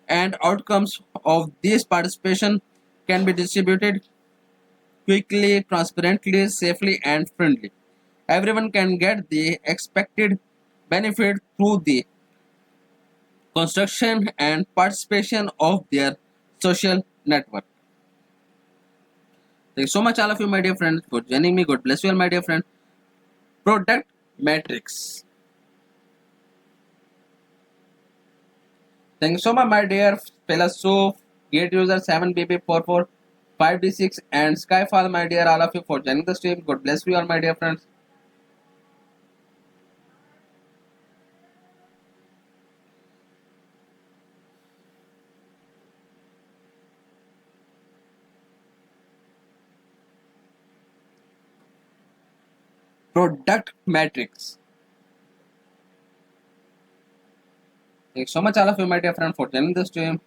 and outcomes of this participation can be distributed quickly, transparently, safely, and friendly. Everyone can get the expected benefit through the construction and participation of their social network. Thank you so much, all of you, my dear friends, for joining me. God bless you all, my dear friend. Product matrix. Thank you so much, my dear fellow so gate user 7BB445D6 and Skyfall, my dear, all of you, for joining the stream. God bless you all, my dear friends. Product matrix. Thank you so much, all of you, my dear friend, for joining the stream.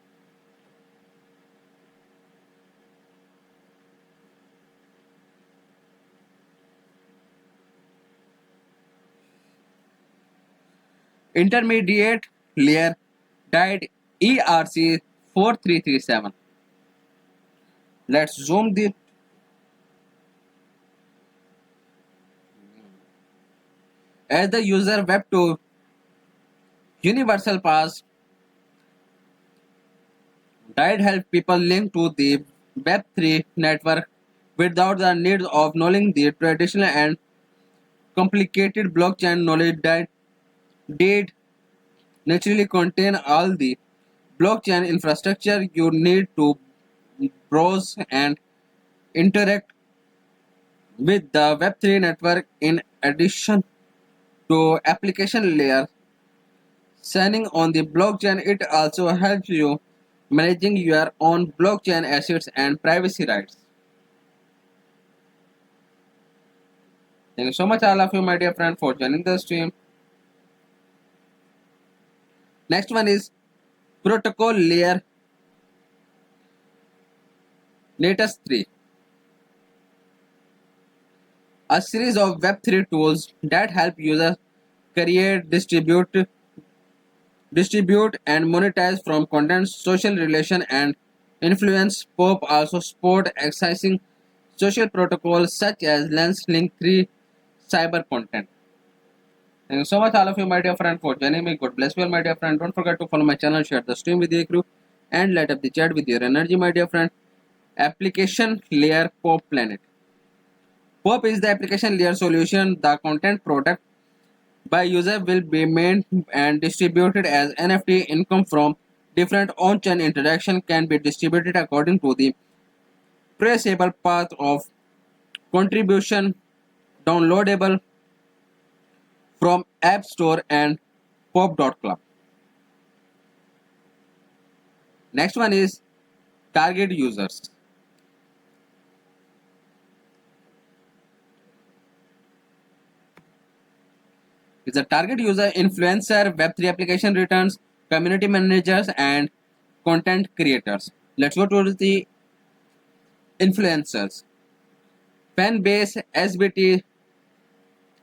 Intermediate layer died ERC 4337. Let's zoom the as the user web to universal pass died help people link to the Web3 network without the need of knowing the traditional and complicated blockchain knowledge that did naturally contain all the blockchain infrastructure you need to browse and interact with the Web3 network. In addition to application layer signing on the blockchain, it also helps you managing your own blockchain assets and privacy rights. Thank you so much, all of you, my dear friend, for joining the stream. Next one is protocol layer Natus 3, a series of Web3 tools that help users create, distribute and monetize from content, social relation, and influence. POP also support accessing social protocols such as Lens Link 3 cyber content. Thank you so much, all of you, my dear friend, for joining me. God bless you, all, my dear friend. Don't forget to follow my channel, share the stream with your crew, and light up the chat with your energy, my dear friend. Application layer POP Planet. POP is the application layer solution. The content product by user will be made and distributed as NFT. Income from different on-chain interaction can be distributed according to the traceable path of contribution, downloadable from App Store and pop.club. Next one is target users. Is a target user influencer, Web3 application returns, community managers, and content creators. Let's go to the influencers. Fan base, SBT,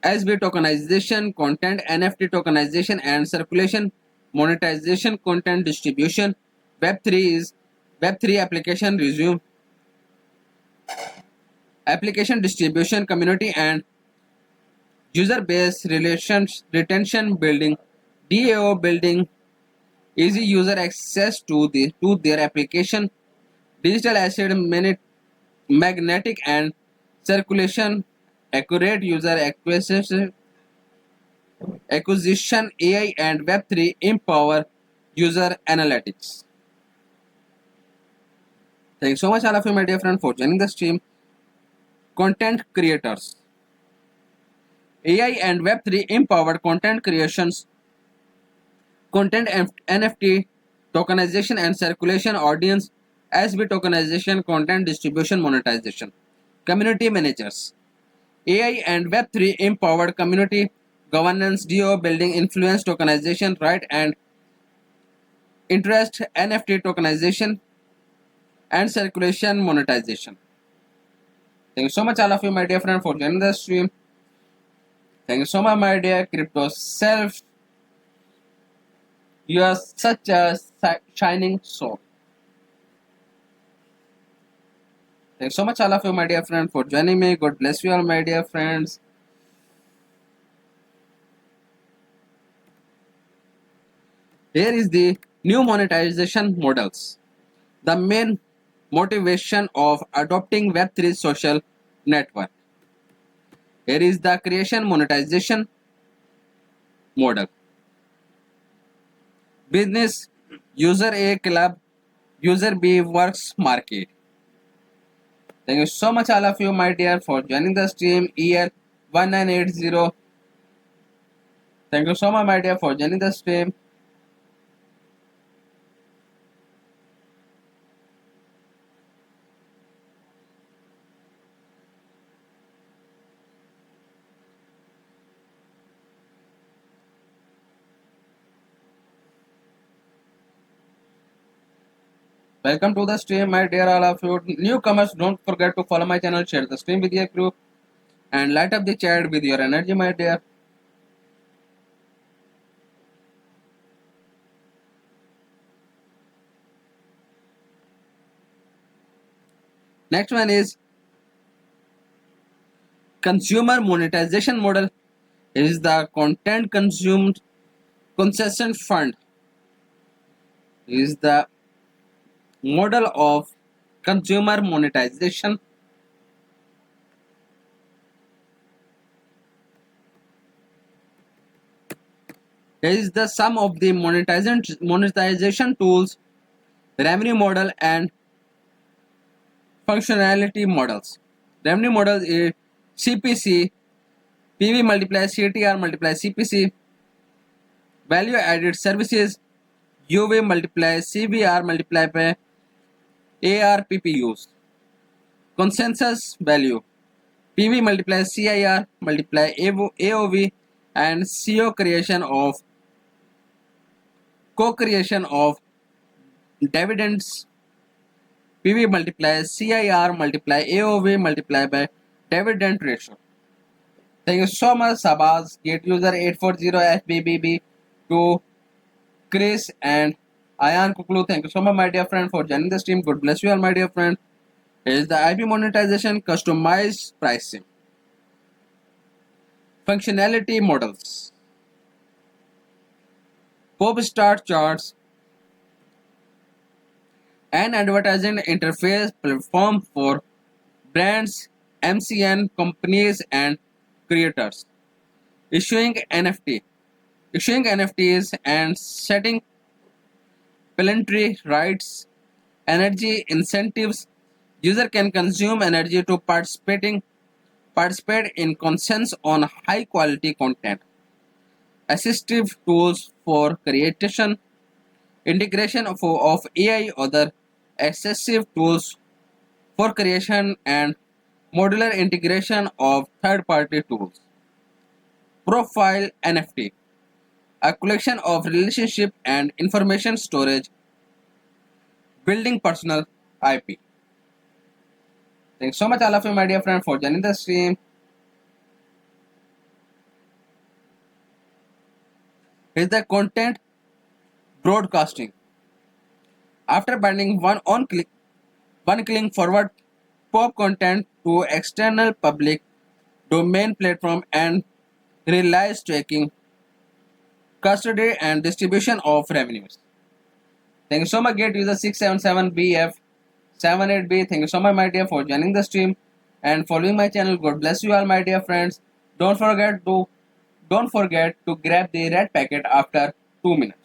SB tokenization, content, NFT tokenization, and circulation, monetization, content distribution. Web3 is Web3 application resume, application distribution, community and user base relations, retention building, DAO building, easy user access to their application, digital asset magnetic and circulation, accurate user acquisition, AI and Web3 empower user analytics. Thank you so much, all of you, my dear friend, for joining the stream. Content creators. AI and Web3 empowered content creations, content NFT tokenization and circulation, audience SB tokenization, content distribution, monetization. Community managers. AI and Web3 empowered community governance, DO building, influence tokenization, right and interest, NFT tokenization, and circulation monetization. Thank you so much, all of you, my dear friend, for joining the stream. Thank you so much, my dear crypto self. You are such a shining soul. Thank you so much, all of you, my dear friend, for joining me. God bless you all, my dear friends. Here is the new monetization models. The main motivation of adopting Web3 social network. Here is the creation monetization model. Business, user A club, user B works market. Thank you so much, all of you, my dear, for joining the stream. EL1980. Thank you so much, my dear, for joining the stream. Welcome to the stream, my dear, all of you. Newcomers, don't forget to follow my channel, share the stream with your group, and light up the chat with your energy, my dear. Next one is consumer monetization model. Is the content consumed concession fund. Is the model of consumer monetization. Is the sum of the monetization tools, revenue model, and functionality models. Revenue model is CPC, PV multiply CTR multiply CPC, value added services, UV multiply CVR multiply by ARPPUs, consensus value, PV multiply CIR multiply AOV, and co-creation of dividends, PV multiply CIR multiply AOV multiply by dividend ratio. Thank you so much, Sabaz, Gate user 840 FBBB, to Chris and Ayan Kuklu. Thank you so much, my dear friend, for joining the stream. God bless you all, my dear friend. Here is the IP monetization customized pricing. Functionality models. Popstar charts. An advertising interface platform for brands, MCN companies, and creators. Issuing NFT. Issuing NFTs and setting planetary rights, energy incentives. User can consume energy to participate in consensus on high quality content. Assistive tools for creation, integration of AI, other accessive tools for creation, and modular integration of third party tools. Profile NFT, a collection of relationship and information storage, building personal IP. Thanks so much, all of you, my dear friend, for joining the stream. Here's the content broadcasting. After binding one click forward pop content to external public domain platform and relies tracking, custody, and distribution of revenues. Thank you so much, Gate user 677BF78B. Thank you so much, my dear, for joining the stream and following my channel. God bless you all, my dear friends. Don't forget to grab the red packet after 2 minutes.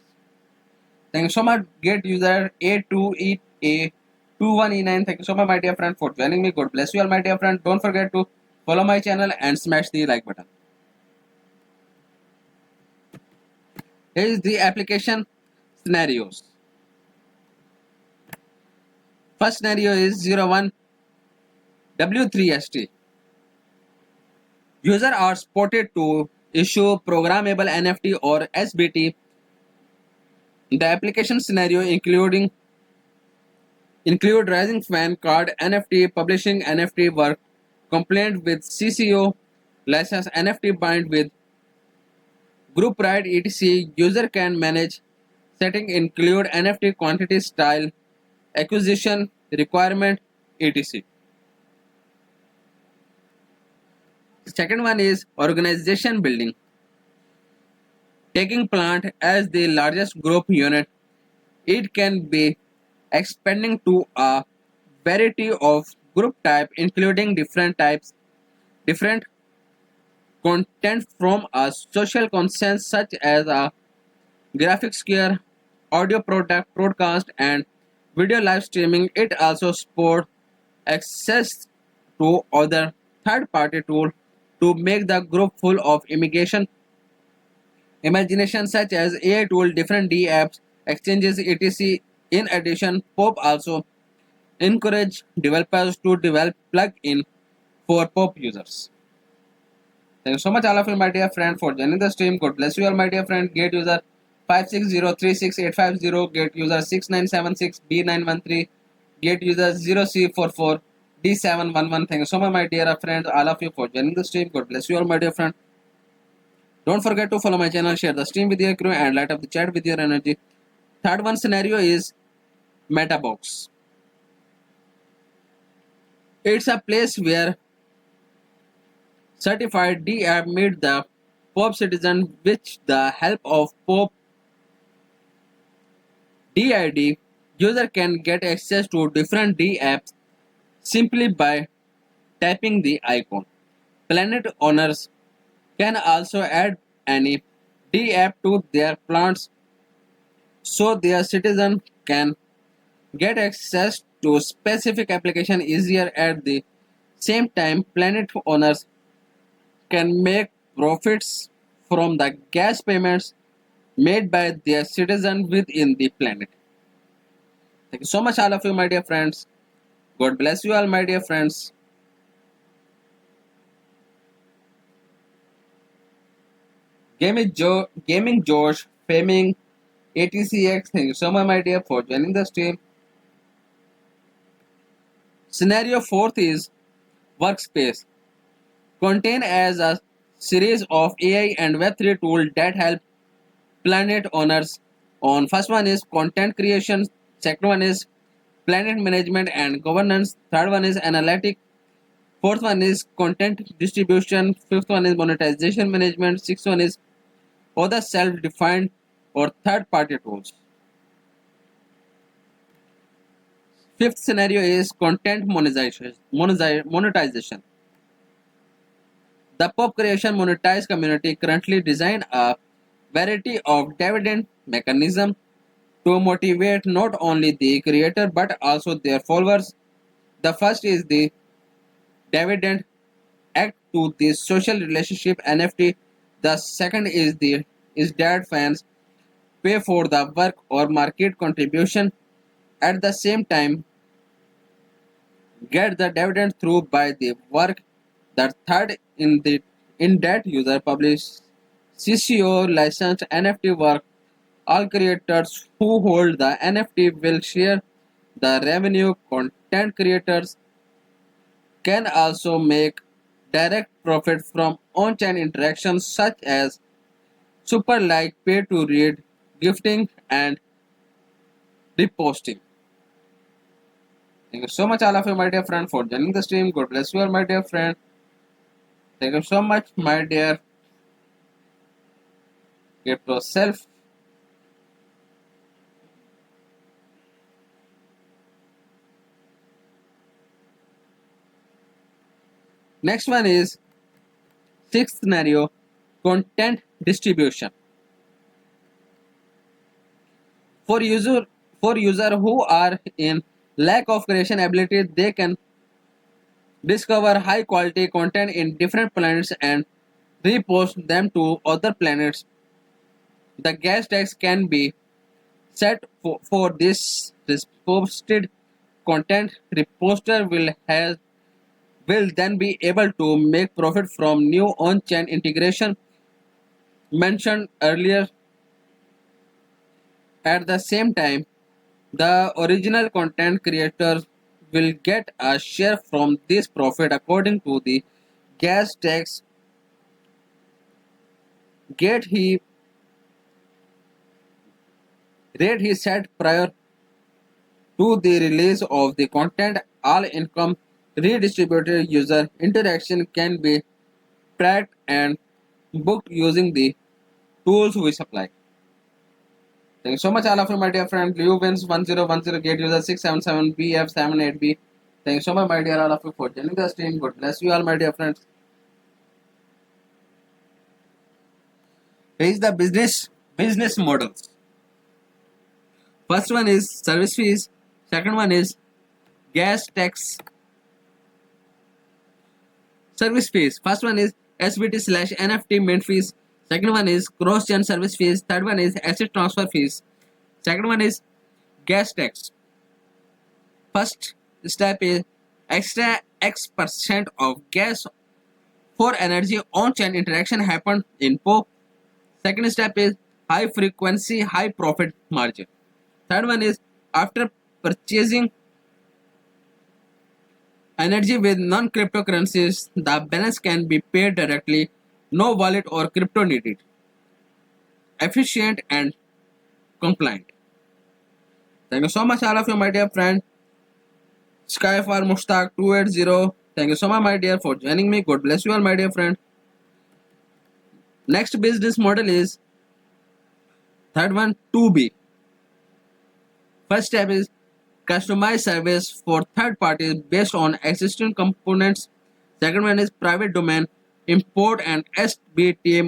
Thank you so much, Gate user A2E21E9. Thank you so much, my dear friend, for joining me. God bless you all, my dear friend. Don't forget to follow my channel and smash the like button. Here is the application scenarios. First scenario is 01 W3ST. Users are spotted to issue programmable NFT or SBT. The application scenario including include Rising Fan Card NFT, publishing NFT work, complaint with CCO, license NFT bind with group right etc. User can manage setting include NFT quantity style, acquisition, requirement, etc. Second one is organization building. Taking plant as the largest group unit, it can be expanding to a variety of group type including different content from a social consent such as a graphics gear, audio product broadcast and video live streaming. It also supports access to other third party tools to make the group full of imagination such as AI tool, different D apps, exchanges, etc. In addition, Pop also encourage developers to develop plug-in for Pop users. Thank you so much all of you my dear friend for joining the stream. God bless you all my dear friend. Gate user 560368850, gate user 6976B913, gate user 0C44 D711. Thank you so much my dear friend all of you for joining the stream. God bless you all my dear friend. Don't forget to follow my channel, share the stream with your crew and light up the chat with your energy. Third one scenario is Metabox. It's a place where certified D app meet the Pop citizen with the help of Pop DID. User can get access to different D apps simply by tapping the icon. Planet owners can also add any D app to their plants so their citizen can get access to specific application easier. At the same time, planet owners can make profits from the gas payments made by their citizens within the planet. Thank you so much all of you my dear friends. God bless you all my dear friends. Gaming George, Faming, ATCX, thank you so much my dear for joining the stream. Scenario fourth is Workspace. Contain as a series of AI and Web3 tools that help planet owners. On first one is content creation, second one is planet management and governance, third one is analytic, fourth one is content distribution, fifth one is monetization management, sixth one is other self-defined or third-party tools. Fifth scenario is content monetization. The Pop Creation monetized community currently design a variety of dividend mechanism to motivate not only the creator but also their followers. The first is the dividend act to the social relationship NFT. The second is that fans pay for the work or market contribution at the same time get the dividend through by the work. The third in that user publish CCO licensed NFT work. All creators who hold the NFT will share the revenue. Content creators can also make direct profit from on-chain interactions such as super like, pay to read, gifting and reposting. Thank you so much all of you my dear friend for joining the stream. God bless you all my dear friend. Thank you so much my dear crypto self. Next one is sixth scenario, content distribution. For user who are in lack of creation ability, they can discover high quality content in different planets and repost them to other planets. The gas tax can be set for this reposted content. Reposter will then be able to make profit from new on-chain integration mentioned earlier. At the same time, The original content creators will get a share from this profit according to the gas tax gate he rate he set prior to the release of the content. All income redistributed user interaction can be tracked and booked using the tools we supply. Thank you so much, all of you, my dear friend. Liu wins 1010 gate user 677BF78B. Thank you so much, my dear all of you, for joining the stream. God bless you all, my dear friends. Here is the business models. First one is service fees. Second one is gas tax service fees. First one is SBT slash NFT mint fees. Second one is cross gen service fees. Third one is asset transfer fees. Second one is gas tax. First step is extra X% of gas for energy on chain interaction happened in POP. Second step is high frequency, high profit margin. Third one is after purchasing energy with non-cryptocurrencies, the balance can be paid directly, no wallet or crypto needed. Efficient and compliant. Thank you so much, all of you, my dear friend. Skyfar Mushtaq 280. Thank you so much, my dear, for joining me. God bless you all, my dear friend. Next business model is third one 2B. First step is customized service for third parties based on existing components. Second one is private domain import and SBT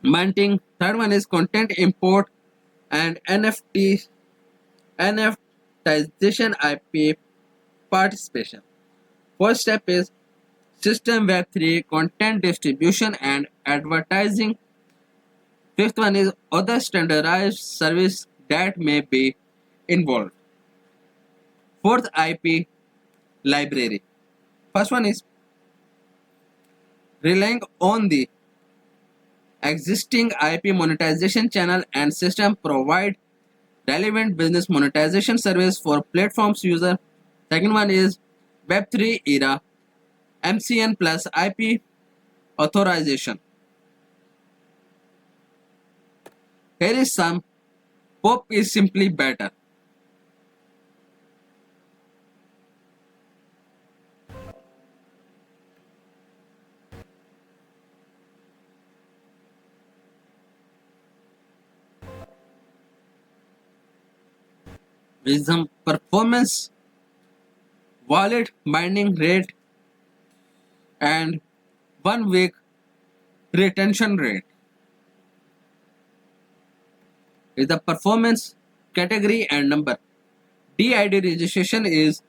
minting. Third one is content import and NFTization IP participation. First step is system Web3 content distribution and advertising. Fifth one is other standardized service that may be involved. Fourth, IP library. First one is relying on the existing IP monetization channel and system provide relevant business monetization service for platforms user. Second one is Web3 era MCN plus IP authorization. Here is some POP is simply better. Wisdom performance, wallet binding rate, and 1 week retention rate. Is the performance category and number. DID registration is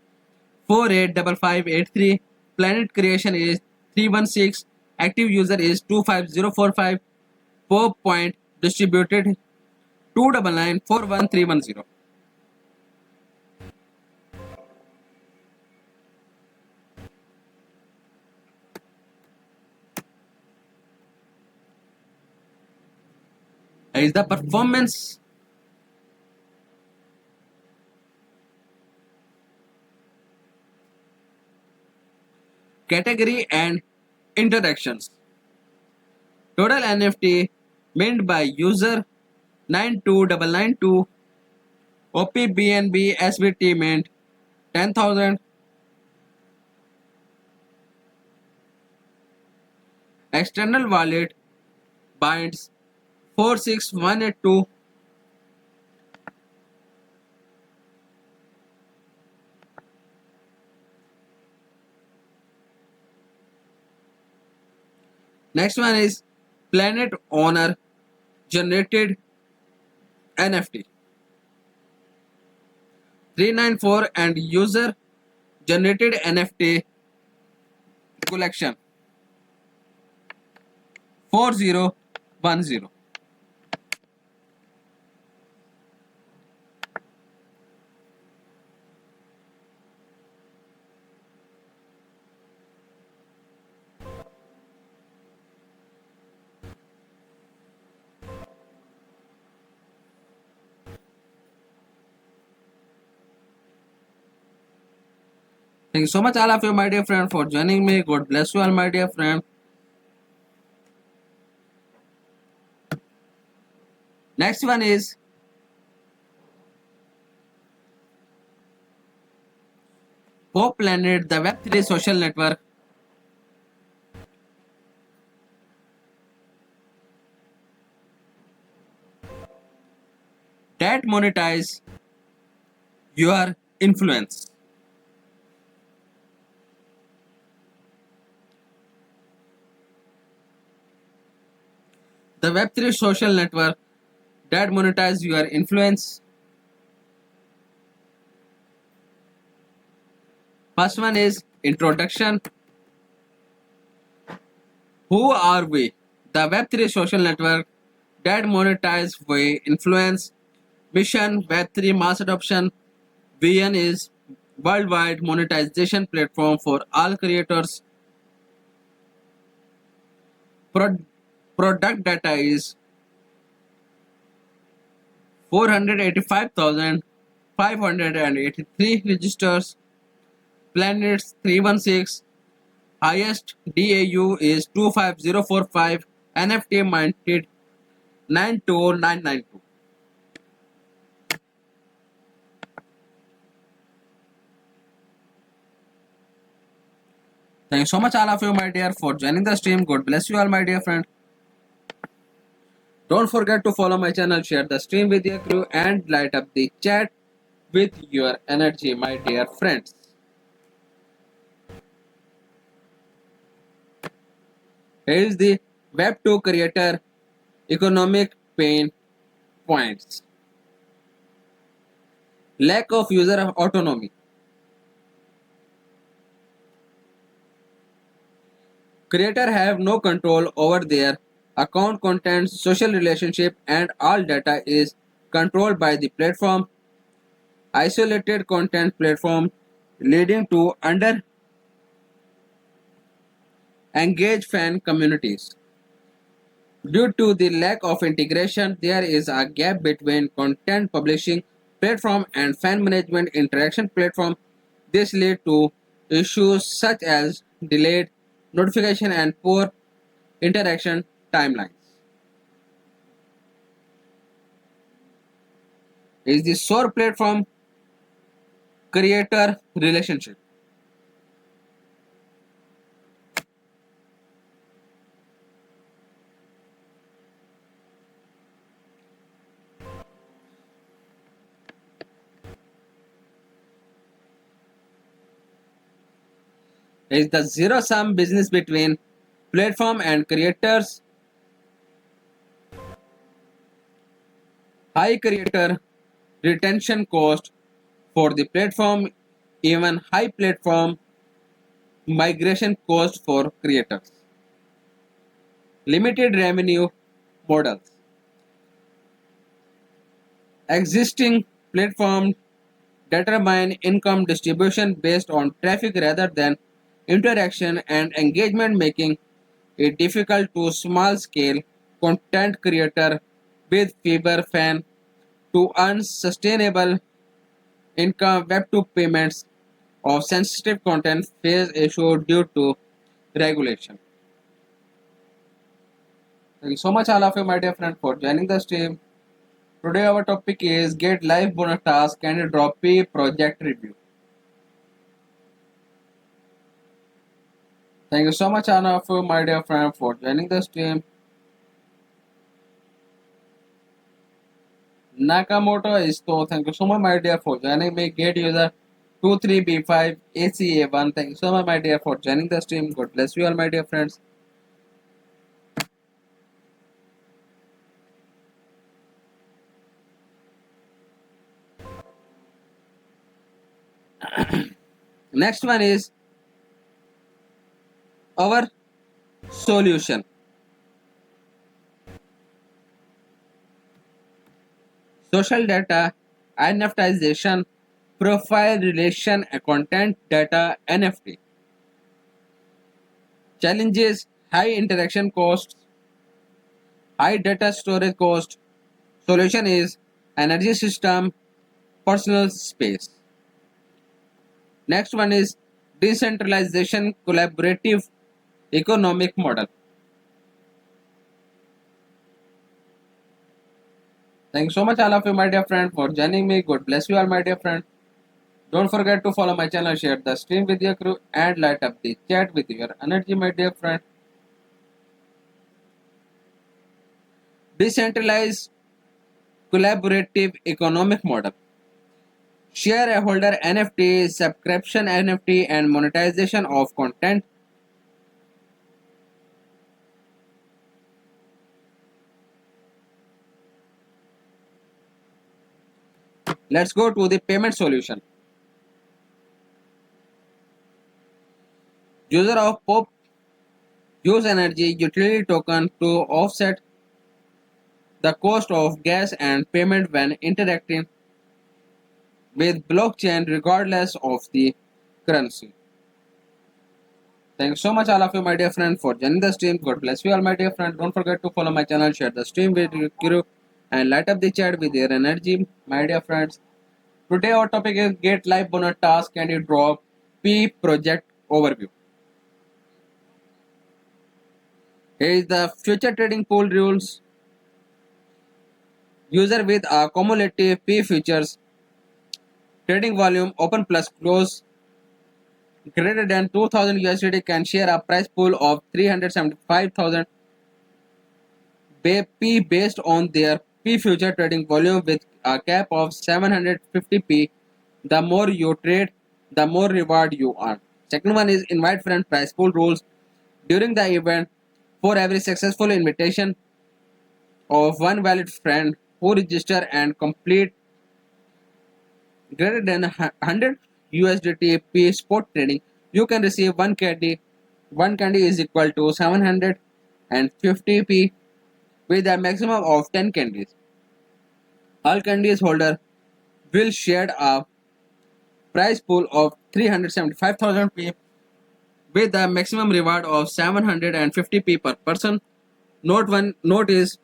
485583. Planet creation is 316. Active user is 25045. POP point distributed 29941 is the performance category and interactions. Total NFT mint by user 92992. OPBNB SBT mint 10,000. External wallet binds 46182. Next one is planet owner generated NFT 394 and user generated NFT collection 4010. Thank you so much, all of you, my dear friend, for joining me. God bless you all, my dear friend. Next one is Pop Planet, the Web3 social network that monetize your influence. The Web3 social network that monetize your influence. First one is introduction. Who are we? The Web3 social network that monetize we influence. Mission Web3 mass adoption. VN is worldwide monetization platform for all creators. Pro- Product data is 485,583 registers. Planets 316. Highest DAU is 25045. NFT minted 92992. Thank you so much, all of you, my dear, for joining the stream. God bless you all, my dear friend. Don't forget to follow my channel, share the stream with your crew, and light up the chat with your energy, my dear friends. Here is the Web2 creator economic pain points. Lack of user autonomy. Creators have no control over their account contents, social relationship, and all data is controlled by the platform. Isolated content platform leading to under engaged fan communities. Due to the lack of integration, there is a gap between content publishing platform and fan management interaction platform. This leads to issues such as delayed notification and poor interaction timelines. Is the SOAR platform creator relationship. Is the zero sum business between platform and creators. High creator retention cost for the platform, even high platform migration cost for creators. Limited revenue models. Existing platforms determine income distribution based on traffic rather than interaction and engagement, making it difficult to small scale content creator with fewer fans to earn sustainable income. Web2 payments of sensitive content face issue due to regulation. Thank you so much, all of you, my dear friend, for joining the stream. Today, our topic is get live bonus task and drop a project review. Thank you so much, all of you, my dear friend, for joining the stream. Nakamoto Isto, thank you so much, my dear, for joining me. Get user 23B5 ACA1. Thank you so much, my dear, for joining the stream. God bless you all, my dear friends. Next one is our solution. Social data, NFTization, profile relation, content data, NFT. Challenges, high interaction costs, high data storage cost. Solution is energy system, personal space. Next one is decentralization collaborative economic model. Thanks so much all of you my dear friend for joining me. God bless you all my dear friend. Don't forget to follow my channel, share the stream with your crew and light up the chat with your energy my dear friend. Decentralized collaborative economic model. Shareholder NFT, subscription NFT and monetization of content. Let's go to the payment solution. User of POP use energy utility token to offset the cost of gas and payment when interacting with blockchain regardless of the currency. Thanks so much all of you my dear friend for joining the stream. God bless you all my dear friend. Don't forget to follow my channel, share the stream with your crew and light up the chat with your energy my dear friends. Today our topic is get live bonus task and you drop P project overview. Here is the future trading pool rules. User with a cumulative P futures trading volume open plus close greater than 2000 USD can share a price pool of 375,000 P based on their P future trading volume with a cap of 750p. The more you trade, the more reward you earn. Second one is invite friend price pool rules. During the event, for every successful invitation of one valid friend who register and complete greater than 100 USDT P spot trading, you can receive one candy. One candy is equal to 750p with a maximum of 10 candies. All candies holder will share a prize pool of 375,000 P with a maximum reward of 750p per person. Note is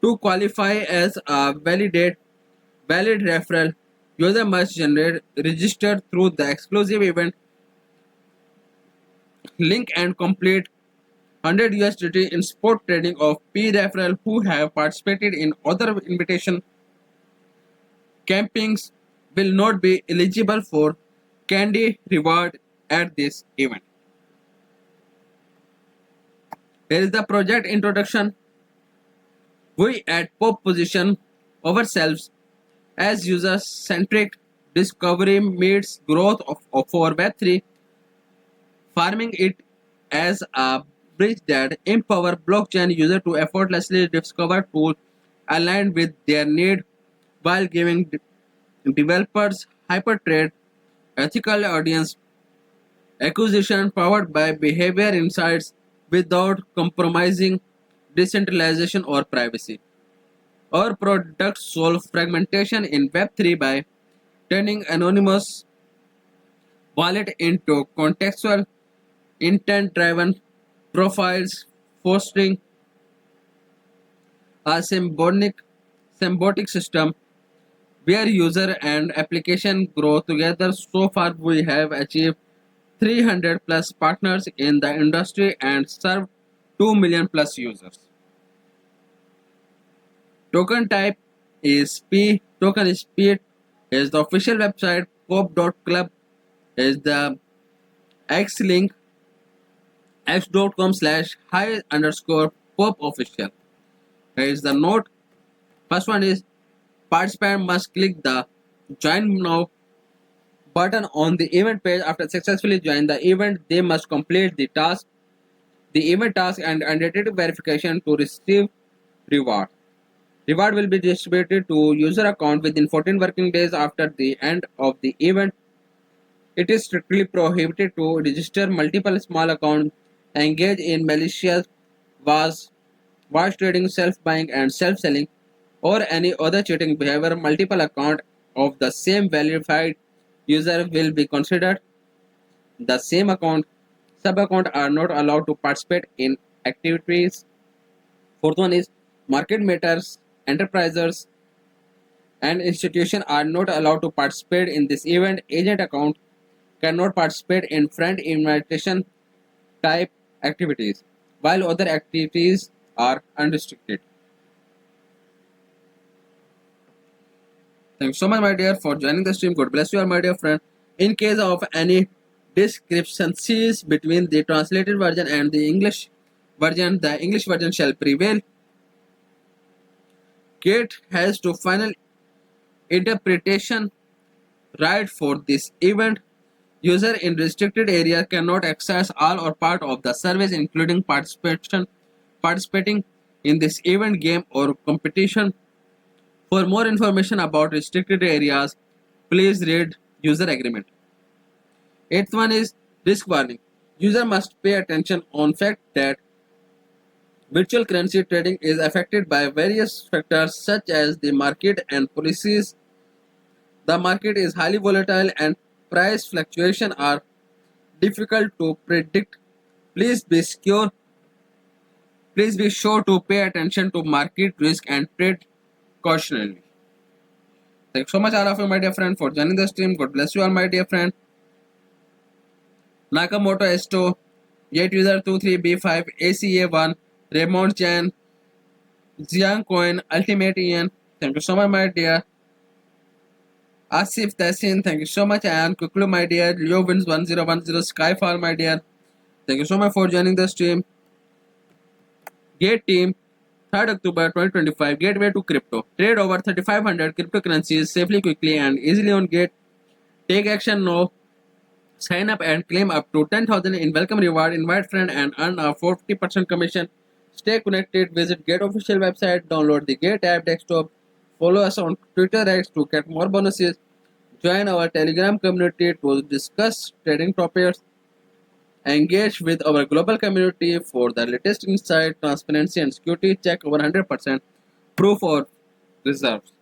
to qualify as a valid referral, user must generate register through the exclusive event link and complete 100 USDT in spot trading of P referral who have participated in other invitation campings will not be eligible for candy reward at this event. Here is the project introduction. We at Pop position ourselves as user-centric discovery meets growth for Web3, farming it as a bridge that empower blockchain user to effortlessly discover tools aligned with their need while giving developers hyper-trade ethical audience acquisition powered by behavior insights without compromising decentralization or privacy. Our products solve fragmentation in Web3 by turning anonymous wallet into contextual intent-driven profiles, fostering a symbiotic system where user and application grow together. So far, we have achieved 300 plus partners in the industry and served 2 million plus users. Token type is P. Token is P is the official website. Pop.club is the X link x.com/high_pop official. Here is the note. First one is participant must click the join now button on the event page. After successfully join the event, they must complete the event task and identity verification to receive reward. Reward will be distributed to user account within 14 working days after the end of the event. It is strictly prohibited to register multiple small accounts, engage in malicious wash trading, self-buying and self-selling, or any other cheating behavior. Multiple accounts of the same verified user will be considered the same account. Sub-accounts are not allowed to participate in activities. Fourth one is market makers, enterprises, and institutions are not allowed to participate in this event. Agent account cannot participate in friend invitation type activities, while other activities are unrestricted. Thank you so much, my dear, for joining the stream. God bless you, my dear friend. In case of any discrepancies between the translated version and the English version shall prevail. Gate has to final interpretation right for this event. User in restricted area cannot access all or part of the service, including participating in this event, game, or competition. For more information about restricted areas, please read user agreement. Eighth one is risk warning. User must pay attention on fact that virtual currency trading is affected by various factors such as the market and policies. The market is highly volatile and price fluctuations are difficult to predict. Please be secure. Please be sure to pay attention to market risk and trade cautionally. Thank you so much all of you, my dear friend, for joining the stream. God bless you all, my dear friend. Nakamoto Esto, Yet User 23B5, ACA1, Raymond Chan, Jiang Coin, Ultimate Ian. Thank you so much, my dear. Asif Tassin, thank you so much. And Kuklu, my dear. Leo Wins 1010, Skyfall, my dear. Thank you so much for joining the stream. Gate Team, 3rd October 2025, Gateway to Crypto. Trade over 3500 cryptocurrencies safely, quickly, and easily on Gate. Take action now. Sign up and claim up to 10,000 in welcome reward. Invite friend and earn a 40% commission. Stay connected. Visit Gate official website. Download the Gate app desktop. Follow us on Twitter X to get more bonuses. Join our Telegram community to discuss trading topics. Engage with our global community for the latest insight, transparency, and security. Check over 100% proof or reserves.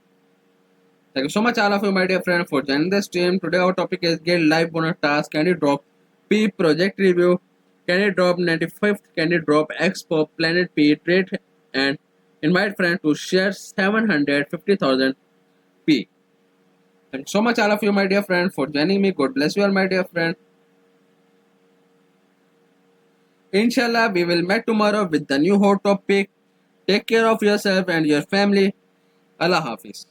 Thank you so much, all of you, my dear friend, for joining the stream. Today, our topic is Get Live Bonus Task, Candy Drop, P Project Review, Candy Drop 95th, Candy Drop Expo, Planet P, Trade, and invite friend to share 750,000 P. Thank you so much, all of you, my dear friend, for joining me. God bless you all, my dear friend. Inshallah, we will meet tomorrow with the new hot topic. Take care of yourself and your family. Allah Hafiz.